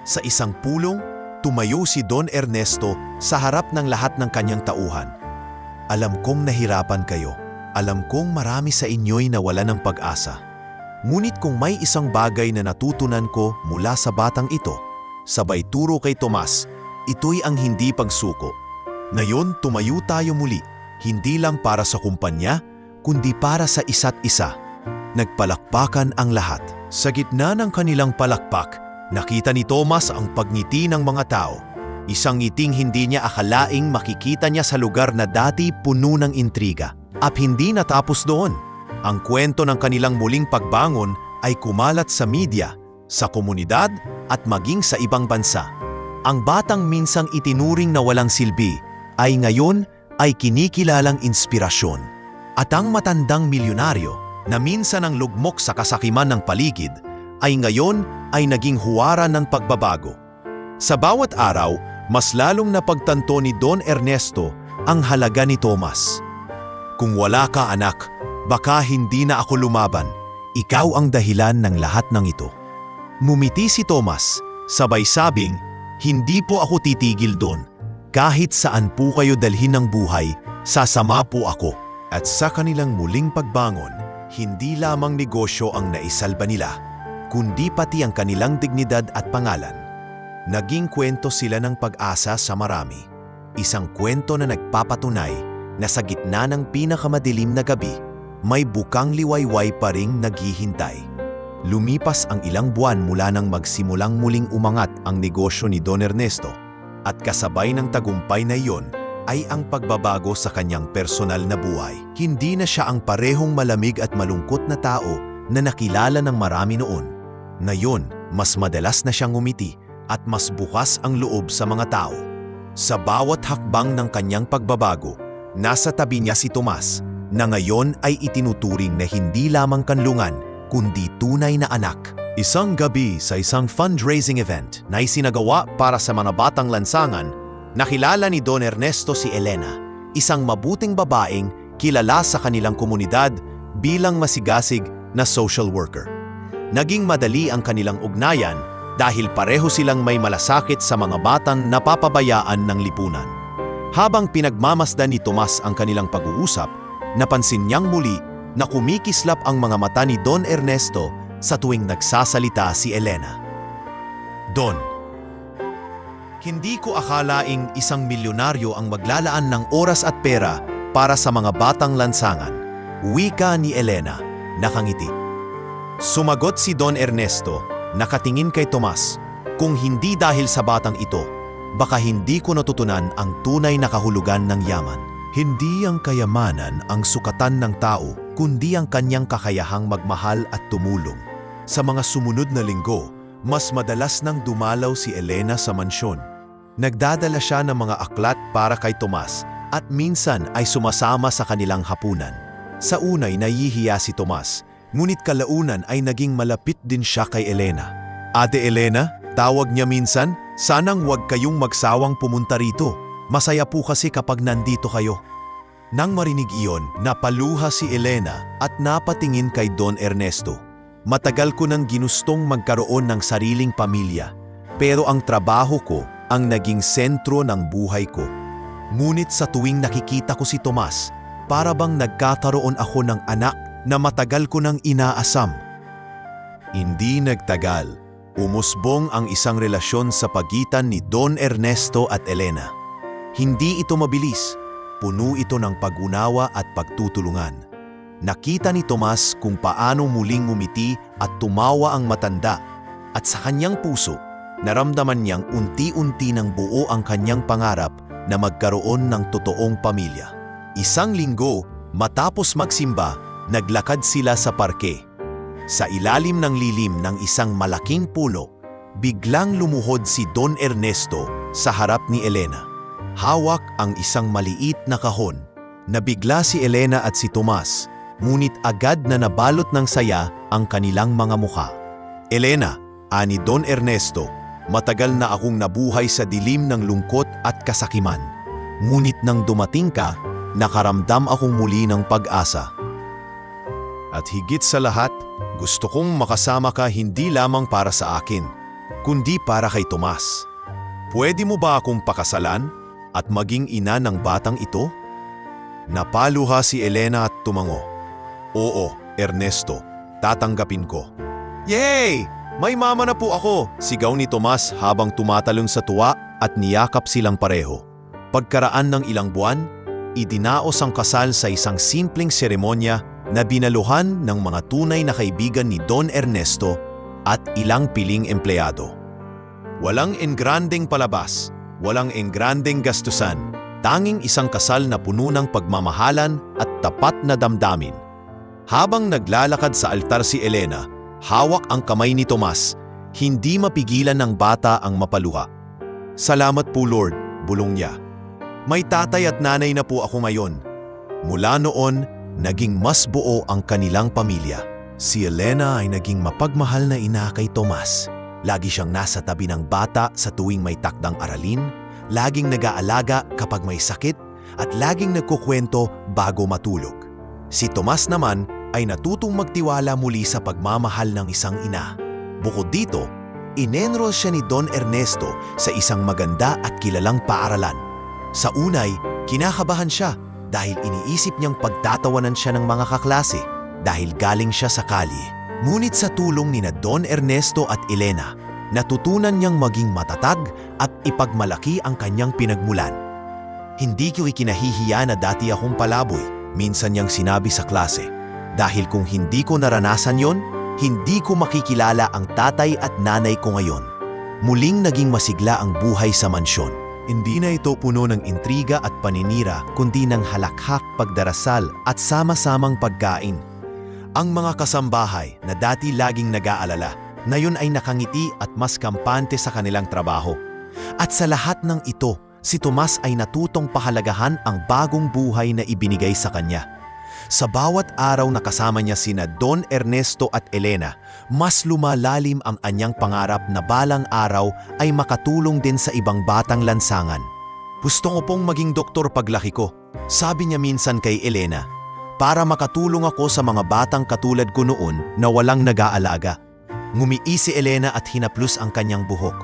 Sa isang pulong, tumayo si Don Ernesto sa harap ng lahat ng kanyang tauhan. "Alam kong nahirapan kayo. Alam kong marami sa inyo'y nawalan ng pag-asa. Ngunit kung may isang bagay na natutunan ko mula sa batang ito," sabay turo kay Tomas, "ito'y ang hindi pagsuko. Ngayon tumayo tayo muli, hindi lang para sa kumpanya, kundi para sa isa't isa." Nagpalakpakan ang lahat. Sa gitna ng kanilang palakpak, nakita ni Tomas ang pagngiti ng mga tao. Isang ngiting hindi niya akalaing makikita niya sa lugar na dati puno ng intriga. At hindi natapos doon. Ang kwento ng kanilang muling pagbangon ay kumalat sa media, sa komunidad at maging sa ibang bansa. Ang batang minsang itinuring na walang silbi ay ngayon ay kinikilalang inspirasyon. At ang matandang milyonaryo na minsan ang lugmok sa kasakiman ng paligid ay ngayon ay naging huwaran ng pagbabago. Sa bawat araw, mas lalong napagtanto ni Don Ernesto ang halaga ni Tomas. "Kung wala ka anak, baka hindi na ako lumaban. Ikaw ang dahilan ng lahat ng ito." Mumiti si Tomas, sabay sabing, "Hindi po ako titigil doon. Kahit saan po kayo dalhin ng buhay, sasama po ako." At sa kanilang muling pagbangon, hindi lamang negosyo ang naisalba nila, kundi pati ang kanilang dignidad at pangalan. Naging kwento sila ng pag-asa sa marami. Isang kwento na nagpapatunay na sa gitna ng pinakamadilim na gabi, may bukang liwayway pa ring naghihintay. Lumipas ang ilang buwan mula nang magsimulang muling umangat ang negosyo ni Don Ernesto at kasabay ng tagumpay na iyon ay ang pagbabago sa kanyang personal na buhay. Hindi na siya ang parehong malamig at malungkot na tao na nakilala ng marami noon. Ngayon, mas madalas na siyang ngumiti at mas bukas ang loob sa mga tao. Sa bawat hakbang ng kanyang pagbabago, nasa tabi niya si Tomas na ngayon ay itinuturing na hindi lamang kanlungan kundi tunay na anak. Isang gabi sa isang fundraising event na isinagawa para sa mga batang lansangan, nakilala ni Don Ernesto si Elena, isang mabuting babaeng kilala sa kanilang komunidad bilang masigasig na social worker. Naging madali ang kanilang ugnayan dahil pareho silang may malasakit sa mga batang napapabayaan ng lipunan. Habang pinagmamasdan ni Tomas ang kanilang pag-uusap, napansin niyang muli na kumikislap ang mga mata ni Don Ernesto sa tuwing nagsasalita si Elena. Don, hindi ko akalaing isang milyonaryo ang maglalaan ng oras at pera para sa mga batang lansangan. Wika ni Elena, nakangiti. Sumagot si Don Ernesto, nakatingin kay Tomas. Kung hindi dahil sa batang ito, baka hindi ko natutunan ang tunay na kahulugan ng yaman. Hindi ang kayamanan ang sukatan ng tao, kundi ang kanyang kakayahang magmahal at tumulong. Sa mga sumunod na linggo, mas madalas nang dumalaw si Elena sa mansyon. Nagdadala siya ng mga aklat para kay Tomas at minsan ay sumasama sa kanilang hapunan. Sa unay nahihiya si Tomas, ngunit kalaunan ay naging malapit din siya kay Elena. Ate Elena, tawag niya minsan, sanang huwag kayong magsawang pumunta rito. Masaya po kasi kapag nandito kayo. Nang marinig iyon, napaluha si Elena at napatingin kay Don Ernesto. Matagal ko nang ginustong magkaroon ng sariling pamilya, pero ang trabaho ko ang naging sentro ng buhay ko. Ngunit sa tuwing nakikita ko si Tomas, para bang nagkakaroon ako ng anak na matagal ko nang inaasam. Hindi nagtagal, umusbong ang isang relasyon sa pagitan ni Don Ernesto at Elena. Hindi ito mabilis, puno ito ng pag-unawa at pagtutulungan. Nakita ni Tomas kung paano muling ngumiti at tumawa ang matanda, at sa kanyang puso, naramdaman niyang unti-unti ng buo ang kanyang pangarap na magkaroon ng totoong pamilya. Isang linggo, matapos magsimba, naglakad sila sa parke. Sa ilalim ng lilim ng isang malaking pulo, biglang lumuhod si Don Ernesto sa harap ni Elena. Hawak ang isang maliit na kahon. Nabigla si Elena at si Tomas, ngunit agad na nabalot ng saya ang kanilang mga mukha. Elena, ani Don Ernesto, matagal na akong nabuhay sa dilim ng lungkot at kasakiman. Ngunit nang dumating ka, nakaramdam akong muli ng pag-asa. At higit sa lahat, gusto kong makasama ka hindi lamang para sa akin, kundi para kay Tomas. Pwede mo ba akong pakasalan at maging ina ng batang ito? Napaluha si Elena at tumango. Oo, Ernesto, tatanggapin ko. Yay! May mama na po ako! Sigaw ni Tomas habang tumatalon sa tuwa at niyakap silang pareho. Pagkaraan ng ilang buwan, idinaos ang kasal sa isang simpleng seremonya na binaluhan ng mga tunay na kaibigan ni Don Ernesto at ilang piling empleyado. Walang engrandeng palabas, walang engrandeng gastusan, tanging isang kasal na puno ng pagmamahalan at tapat na damdamin. Habang naglalakad sa altar si Elena, hawak ang kamay ni Tomas, hindi mapigilan ng bata ang mapaluha. Salamat po Lord, bulong niya. May tatay at nanay na po ako ngayon. Mula noon, naging mas buo ang kanilang pamilya. Si Elena ay naging mapagmahal na ina kay Tomas. Lagi siyang nasa tabi ng bata sa tuwing may takdang aralin, laging nag-aalaga kapag may sakit, at laging nagkukwento bago matulog. Si Tomas naman ay natutong magtiwala muli sa pagmamahal ng isang ina. Bukod dito, inenroll siya ni Don Ernesto sa isang maganda at kilalang paaralan. Sa unay, kinakabahan siya dahil iniisip niyang pagtatawanan siya ng mga kaklase dahil galing siya sa kalye. Ngunit sa tulong ni na Don Ernesto at Elena, natutunan niyang maging matatag at ipagmalaki ang kanyang pinagmulan. Hindi ko ikinahihiya na dati akong palaboy, minsan niyang sinabi sa klase. Dahil kung hindi ko naranasan yon, hindi ko makikilala ang tatay at nanay ko ngayon. Muling naging masigla ang buhay sa mansyon. Hindi na ito puno ng intriga at paninira, kundi ng halakhak, pagdarasal at sama-samang pagkain. Ang mga kasambahay na dati laging nag-aalala, ngayon ay nakangiti at mas kampante sa kanilang trabaho. At sa lahat ng ito, si Tomas ay natutong pahalagahan ang bagong buhay na ibinigay sa kanya. Sa bawat araw na kasama niya sina Don Ernesto at Elena, mas lumalalim ang anyang pangarap na balang araw ay makatulong din sa ibang batang lansangan. Gusto ko pong maging doktor paglaki ko, sabi niya minsan kay Elena, para makatulong ako sa mga batang katulad ko noon na walang nag-aalaga. Ngumii si Elena at hinaplos ang kanyang buhok.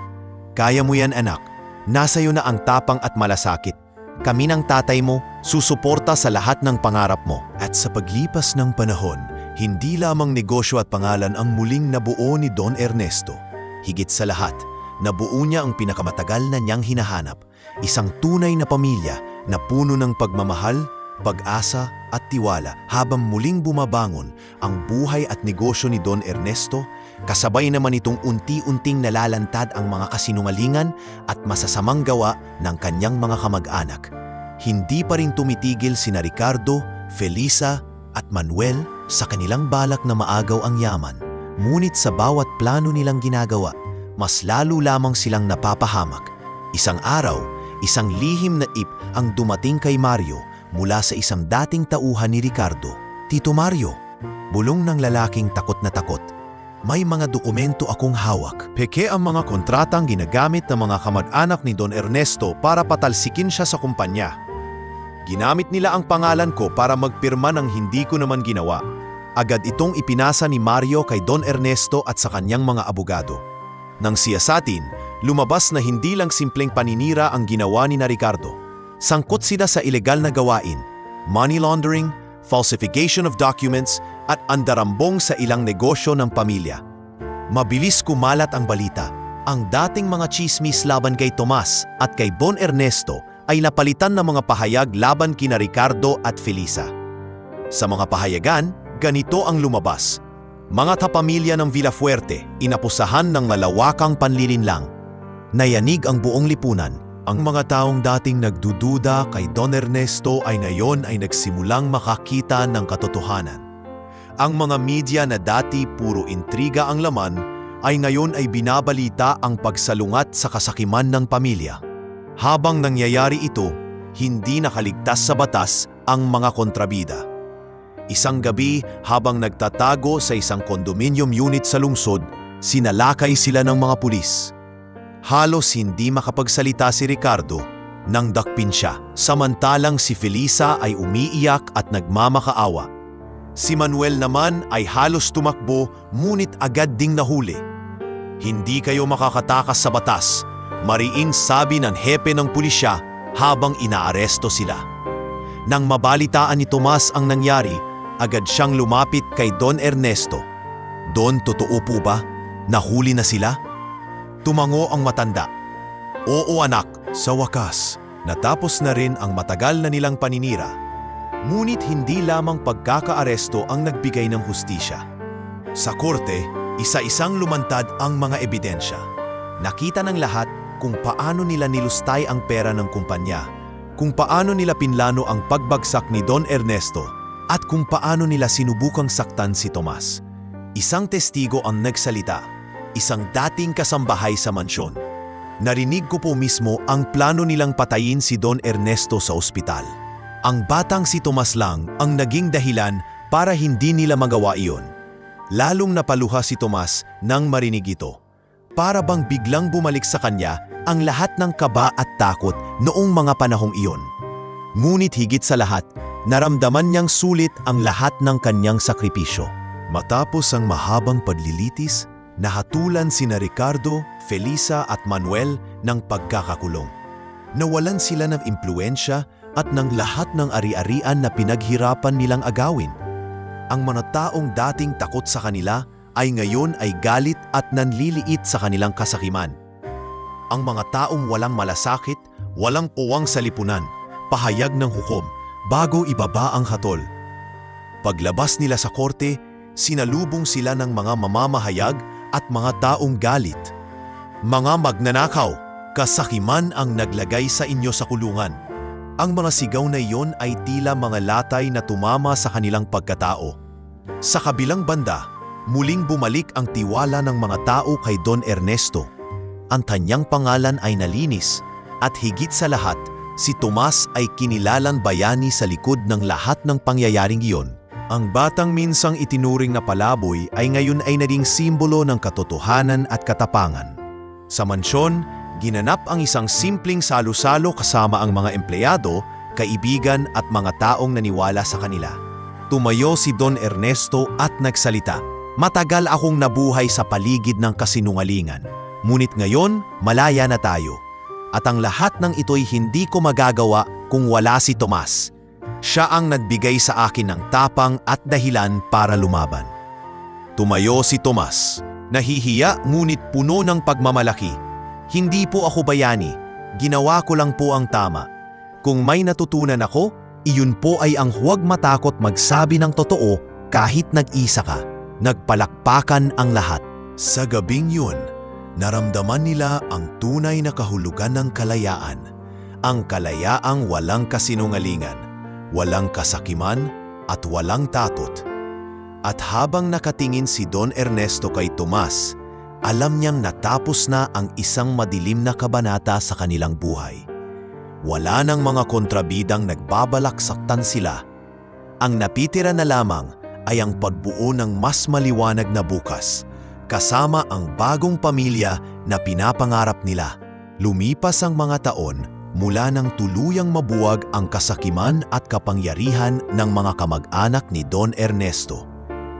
Kaya mo yan anak, nasa iyo na ang tapang at malasakit. Kami ng tatay mo, susuporta sa lahat ng pangarap mo. At sa paglipas ng panahon, hindi lamang negosyo at pangalan ang muling nabuo ni Don Ernesto. Higit sa lahat, nabuo niya ang pinakamatagal na niyang hinahanap, isang tunay na pamilya na puno ng pagmamahal, pag-asa at tiwala. Habang muling bumabangon ang buhay at negosyo ni Don Ernesto, kasabay naman itong unti-unting nalalantad ang mga kasinungalingan at masasamang gawa ng kanyang mga kamag-anak. Hindi pa rin tumitigil sina Ricardo, Felisa at Manuel sa kanilang balak na maagaw ang yaman. Ngunit sa bawat plano nilang ginagawa, mas lalo lamang silang napapahamak. Isang araw, isang lihim na ip ang dumating kay Mario mula sa isang dating tauhan ni Ricardo. Tito Mario, bulong ng lalaking takot na takot. May mga dokumento akong hawak. Peke ang mga kontratang ginagamit ng mga kamag-anak ni Don Ernesto para patalsikin siya sa kumpanya. Ginamit nila ang pangalan ko para magpirma ng hindi ko naman ginawa. Agad itong ipinasa ni Mario kay Don Ernesto at sa kanyang mga abogado. Nang siyasatin, lumabas na hindi lang simpleng paninira ang ginawa ni Ricardo. Sangkot sila sa ilegal na gawain, money laundering, falsification of documents, at andarambong sa ilang negosyo ng pamilya. Mabilis kumalat ang balita. Ang dating mga chismis laban kay Tomas at kay Don Ernesto ay napalitan ng mga pahayag laban kina Ricardo at Felisa. Sa mga pahayagan, ganito ang lumabas. Mga kapamilya ng Villafuerte, inapusahan ng malawakang panlilinlang. Nayanig ang buong lipunan. Ang mga taong dating nagdududa kay Don Ernesto ay ngayon ay nagsimulang makakita ng katotohanan. Ang mga media na dati puro intriga ang laman ay ngayon ay binabalita ang pagsalungat sa kasakiman ng pamilya. Habang nangyayari ito, hindi nakaligtas sa batas ang mga kontrabida. Isang gabi habang nagtatago sa isang condominium unit sa lungsod, sinalakay sila ng mga pulis. Halos hindi makapagsalita si Ricardo nang dakpin siya, samantalang si Felisa ay umiiyak at nagmamakaawa. Si Manuel naman ay halos tumakbo ngunit agad ding nahuli. Hindi kayo makakatakas sa batas, mariin sabi ng hepe ng pulisya habang inaaresto sila. Nang mabalitaan ni Tomas ang nangyari, agad siyang lumapit kay Don Ernesto. Don, totoo po ba? Nahuli na sila? Tumango ang matanda. Oo anak, sa wakas, natapos na rin ang matagal na nilang paninira. Ngunit hindi lamang pagkakaaresto ang nagbigay ng hustisya. Sa korte, isa-isang lumantad ang mga ebidensya. Nakita ng lahat kung paano nila nilustay ang pera ng kumpanya, kung paano nila pinlano ang pagbagsak ni Don Ernesto, at kung paano nila sinubukang saktan si Tomas. Isang testigo ang nagsalita. Isang dating kasambahay sa mansyon. Narinig ko po mismo ang plano nilang patayin si Don Ernesto sa ospital. Ang batang si Tomas lang ang naging dahilan para hindi nila magawa iyon. Lalong napaluha si Tomas nang marinig ito. Para bang biglang bumalik sa kanya ang lahat ng kaba at takot noong mga panahong iyon. Ngunit higit sa lahat, naramdaman niyang sulit ang lahat ng kanyang sakripisyo. Matapos ang mahabang paglilitis, nahatulan sina Ricardo, Felisa at Manuel ng pagkakakulong. Nawalan sila ng impluensya at ng lahat ng ari-arian na pinaghirapan nilang agawin. Ang mga taong dating takot sa kanila ay ngayon ay galit at nanliliit sa kanilang kasakiman. Ang mga taong walang malasakit, walang puwang sa lipunan, pahayag ng hukom bago ibaba ang hatol. Paglabas nila sa korte, sinalubong sila ng mga mamamahayag at mga taong galit. "Mga magnanakaw, kasakiman ang naglagay sa inyo sa kulungan." Ang mga sigaw na iyon ay tila mga latay na tumama sa kanilang pagkatao. Sa kabilang banda, muling bumalik ang tiwala ng mga tao kay Don Ernesto. Ang kanyang pangalan ay nalinis at higit sa lahat, si Tomas ay kinilalang bayani sa likod ng lahat ng pangyayaring iyon. Ang batang minsang itinuring na palaboy ay ngayon ay naging simbolo ng katotohanan at katapangan. Sa mansyon, ginanap ang isang simpleng salo-salo kasama ang mga empleyado, kaibigan at mga taong naniwala sa kanila. Tumayo si Don Ernesto at nagsalita, "Matagal akong nabuhay sa paligid ng kasinungalingan. Ngunit ngayon, malaya na tayo. At ang lahat ng ito'y hindi ko magagawa kung wala si Tomas. Siya ang nagbigay sa akin ng tapang at dahilan para lumaban." Tumayo si Tomas, nahihiya ngunit puno ng pagmamalaki. "Hindi po ako bayani, ginawa ko lang po ang tama. Kung may natutunan ako, iyon po ay ang huwag matakot magsabi ng totoo kahit nag-isa ka." Nagpalakpakan ang lahat. Sa gabing yun, naramdaman nila ang tunay na kahulugan ng kalayaan. Ang kalayaang walang kasinungalingan, walang kasakiman at walang tatot. At habang nakatingin si Don Ernesto kay Tomas, alam niyang natapos na ang isang madilim na kabanata sa kanilang buhay. Wala nang mga kontrabidang nagbabalak saktan sila. Ang napitira na lamang ay ang pagbuo ng mas maliwanag na bukas, kasama ang bagong pamilya na pinapangarap nila. Lumipas ang mga taon mula nang tuluyang mabuwag ang kasakiman at kapangyarihan ng mga kamag-anak ni Don Ernesto.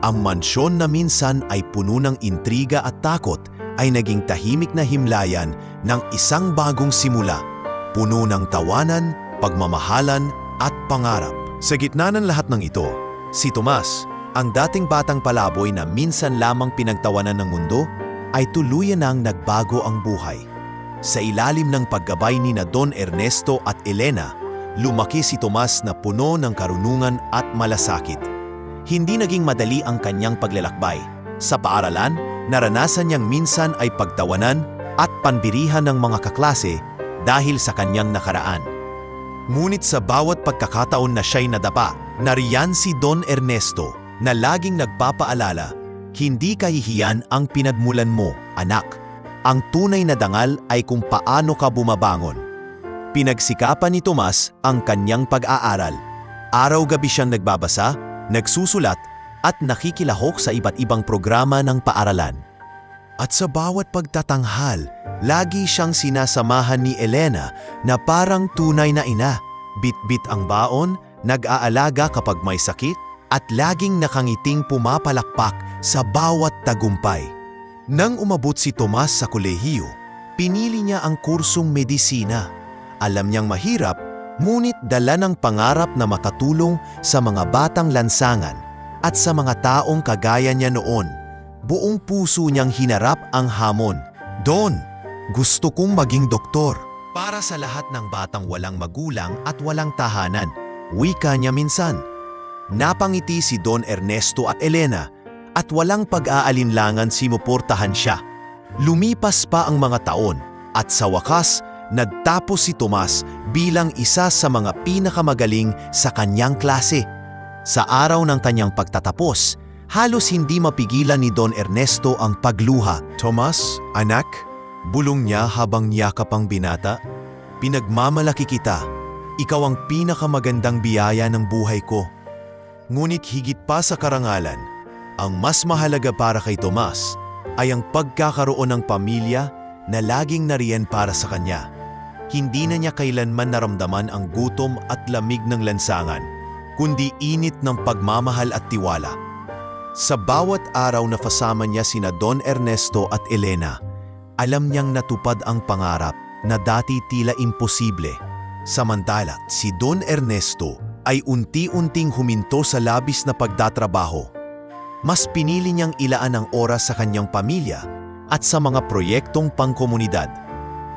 Ang mansyon na minsan ay puno ng intriga at takot ay naging tahimik na himlayan ng isang bagong simula, puno ng tawanan, pagmamahalan at pangarap. Sa gitna ng lahat ng ito, si Tomas, ang dating batang palaboy na minsan lamang pinagtawanan ng mundo, ay tuluyan nang nagbago ang buhay. Sa ilalim ng paggabay ni na Don Ernesto at Elena, lumaki si Tomas na puno ng karunungan at malasakit. Hindi naging madali ang kanyang paglalakbay. Sa paaralan, naranasan niyang minsan ay pagtawanan at panbirihan ng mga kaklase dahil sa kanyang nakaraan. Ngunit sa bawat pagkakataon na siya'y nadapa, nariyan si Don Ernesto na laging nagpapaalala, "Hindi kahihiyan ang pinagmulan mo, anak. Ang tunay na dangal ay kung paano ka bumabangon." Pinagsikapan ni Tomas ang kanyang pag-aaral. Araw-gabi siyang nagbabasa, nagsusulat at nakikilahok sa iba't ibang programa ng paaralan. At sa bawat pagtatanghal, lagi siyang sinasamahan ni Elena na parang tunay na ina. Bit-bit ang baon, nag-aalaga kapag may sakit, at laging nakangiting pumapalakpak sa bawat tagumpay. Nang umabot si Tomas sa kolehiyo, pinili niya ang kursong medisina. Alam niyang mahirap, ngunit dala ng pangarap na makatulong sa mga batang lansangan at sa mga taong kagaya niya noon. Buong puso niyang hinarap ang hamon. "Don, gusto kong maging doktor para sa lahat ng batang walang magulang at walang tahanan," wika niya minsan. Napangiti si Don Ernesto at Elena at walang pag-aalinlangan sinuportahan siya. Lumipas pa ang mga taon at sa wakas, nagtapos si Tomas bilang isa sa mga pinakamagaling sa kanyang klase. Sa araw ng kanyang pagtatapos, halos hindi mapigilan ni Don Ernesto ang pagluha. "Tomas, anak," bulong niya habang niyakap ang binata, "pinagmamalaki kita. Ikaw ang pinakamagandang biyaya ng buhay ko." Ngunit higit pa sa karangalan, ang mas mahalaga para kay Tomas ay ang pagkakaroon ng pamilya na laging nariyan para sa kanya. Hindi na niya kailanman naramdaman ang gutom at lamig ng lansangan, kundi init ng pagmamahal at tiwala. Sa bawat araw na kasama niya sina Don Ernesto at Elena, alam niyang natupad ang pangarap na dati tila imposible. Samantala, si Don Ernesto ay unti-unting huminto sa labis na pagdatrabaho. Mas pinili niyang ilaan ang oras sa kanyang pamilya at sa mga proyektong pangkomunidad.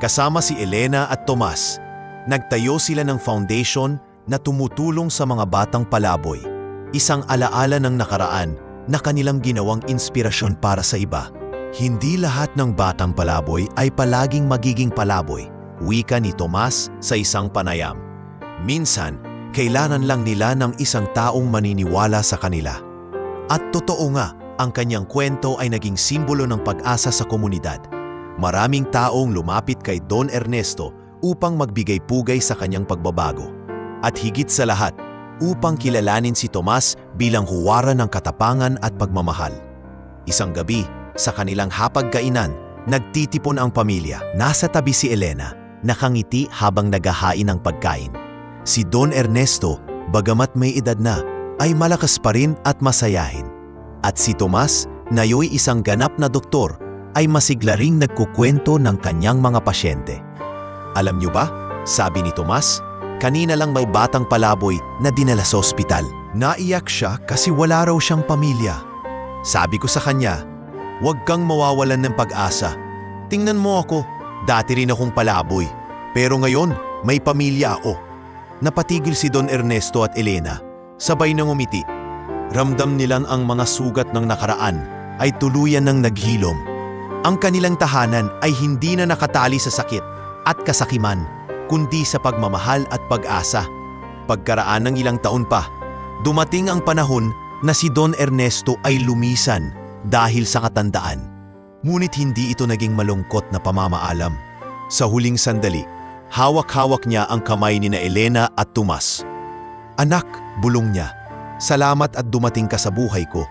Kasama si Elena at Tomas, nagtayo sila ng foundation na tumutulong sa mga batang palaboy. isang alaala ng nakaraan na kanilang ginawang inspirasyon para sa iba. Hindi lahat ng batang palaboy ay palaging magiging palaboy, wika ni Tomas sa isang panayam. Minsan, kailangan lang nila ng isang taong maniniwala sa kanila. At totoo nga, ang kanyang kwento ay naging simbolo ng pag-asa sa komunidad. Maraming taong lumapit kay Don Ernesto upang magbigay pugay sa kanyang pagbabago. At higit sa lahat, upang kilalanin si Tomas bilang huwaran ng katapangan at pagmamahal. Isang gabi, sa kanilang hapagkainan, nagtitipon ang pamilya. Nasa tabi si Elena, nakangiti habang naghahain ng pagkain. Si Don Ernesto, bagamat may edad na, ay malakas pa rin at masayahin. At si Tomas, nayo'y isang ganap na doktor, ay masigla ring nagkukwento ng kanyang mga pasyente. Alam niyo ba, sabi ni Tomas, kanina lang may batang palaboy na dinala sa ospital. Naiyak siya kasi wala raw siyang pamilya. Sabi ko sa kanya, huwag kang mawawalan ng pag-asa. Tingnan mo ako, dati rin akong palaboy. Pero ngayon, may pamilya ako. Napatigil si Don Ernesto at Elena, sabay nang umiti. Ramdam nilang ang mga sugat ng nakaraan ay tuluyan ng naghilom. Ang kanilang tahanan ay hindi na nakatali sa sakit at kasakiman, kundi sa pagmamahal at pag-asa. Pagkaraan ng ilang taon pa, dumating ang panahon na si Don Ernesto ay lumisan dahil sa katandaan. Ngunit hindi ito naging malungkot na pamamaalam. Sa huling sandali, hawak-hawak niya ang kamay ni na Elena at Tomas. Anak, bulong niya, salamat at dumating ka sa buhay ko.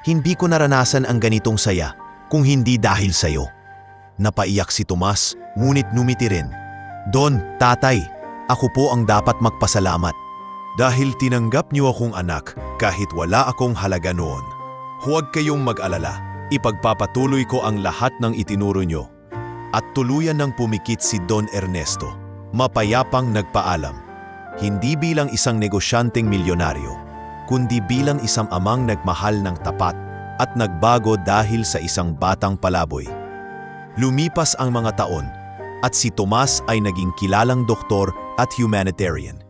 Hindi ko naranasan ang ganitong saya kung hindi dahil sa'yo. Napaiyak si Tomas, ngunit numiti rin. Don, tatay, ako po ang dapat magpasalamat. Dahil tinanggap niyo akong anak kahit wala akong halaga noon. Huwag kayong mag-alala, ipagpapatuloy ko ang lahat ng itinuro niyo. At tuluyan ng pumikit si Don Ernesto, mapayapang nagpaalam. Hindi bilang isang negosyanteng milyonaryo, kundi bilang isang amang nagmahal ng tapat at nagbago dahil sa isang batang palaboy. Lumipas ang mga taon, at si Tomas ay naging kilalang doktor at humanitarian.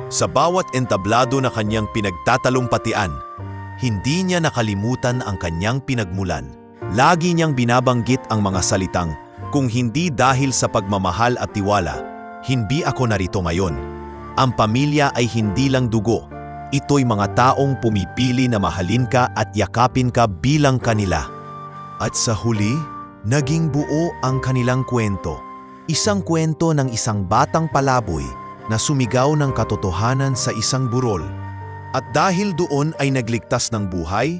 Sa bawat entablado na kanyang pinagtatalumpatian, hindi niya nakalimutan ang kanyang pinagmulan. Lagi niyang binabanggit ang mga salitang, kung hindi dahil sa pagmamahal at tiwala, hindi ako narito ngayon. Ang pamilya ay hindi lang dugo. Ito'y mga taong pumipili na mahalin ka at yakapin ka bilang kanila. At sa huli, naging buo ang kanilang kwento. Isang kwento ng isang batang palaboy na sumigaw ng katotohanan sa isang burol. At dahil doon ay nagligtas ng buhay,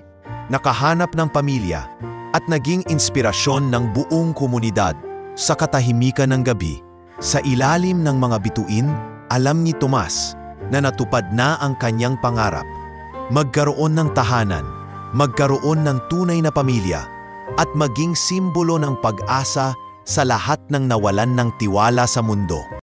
nakahanap ng pamilya, at naging inspirasyon ng buong komunidad. Sa katahimikan ng gabi, sa ilalim ng mga bituin, alam ni Tomas na natupad na ang kanyang pangarap. Magkaroon ng tahanan, magkaroon ng tunay na pamilya, at maging simbolo ng pag-asa sa lahat ng nawalan ng tiwala sa mundo.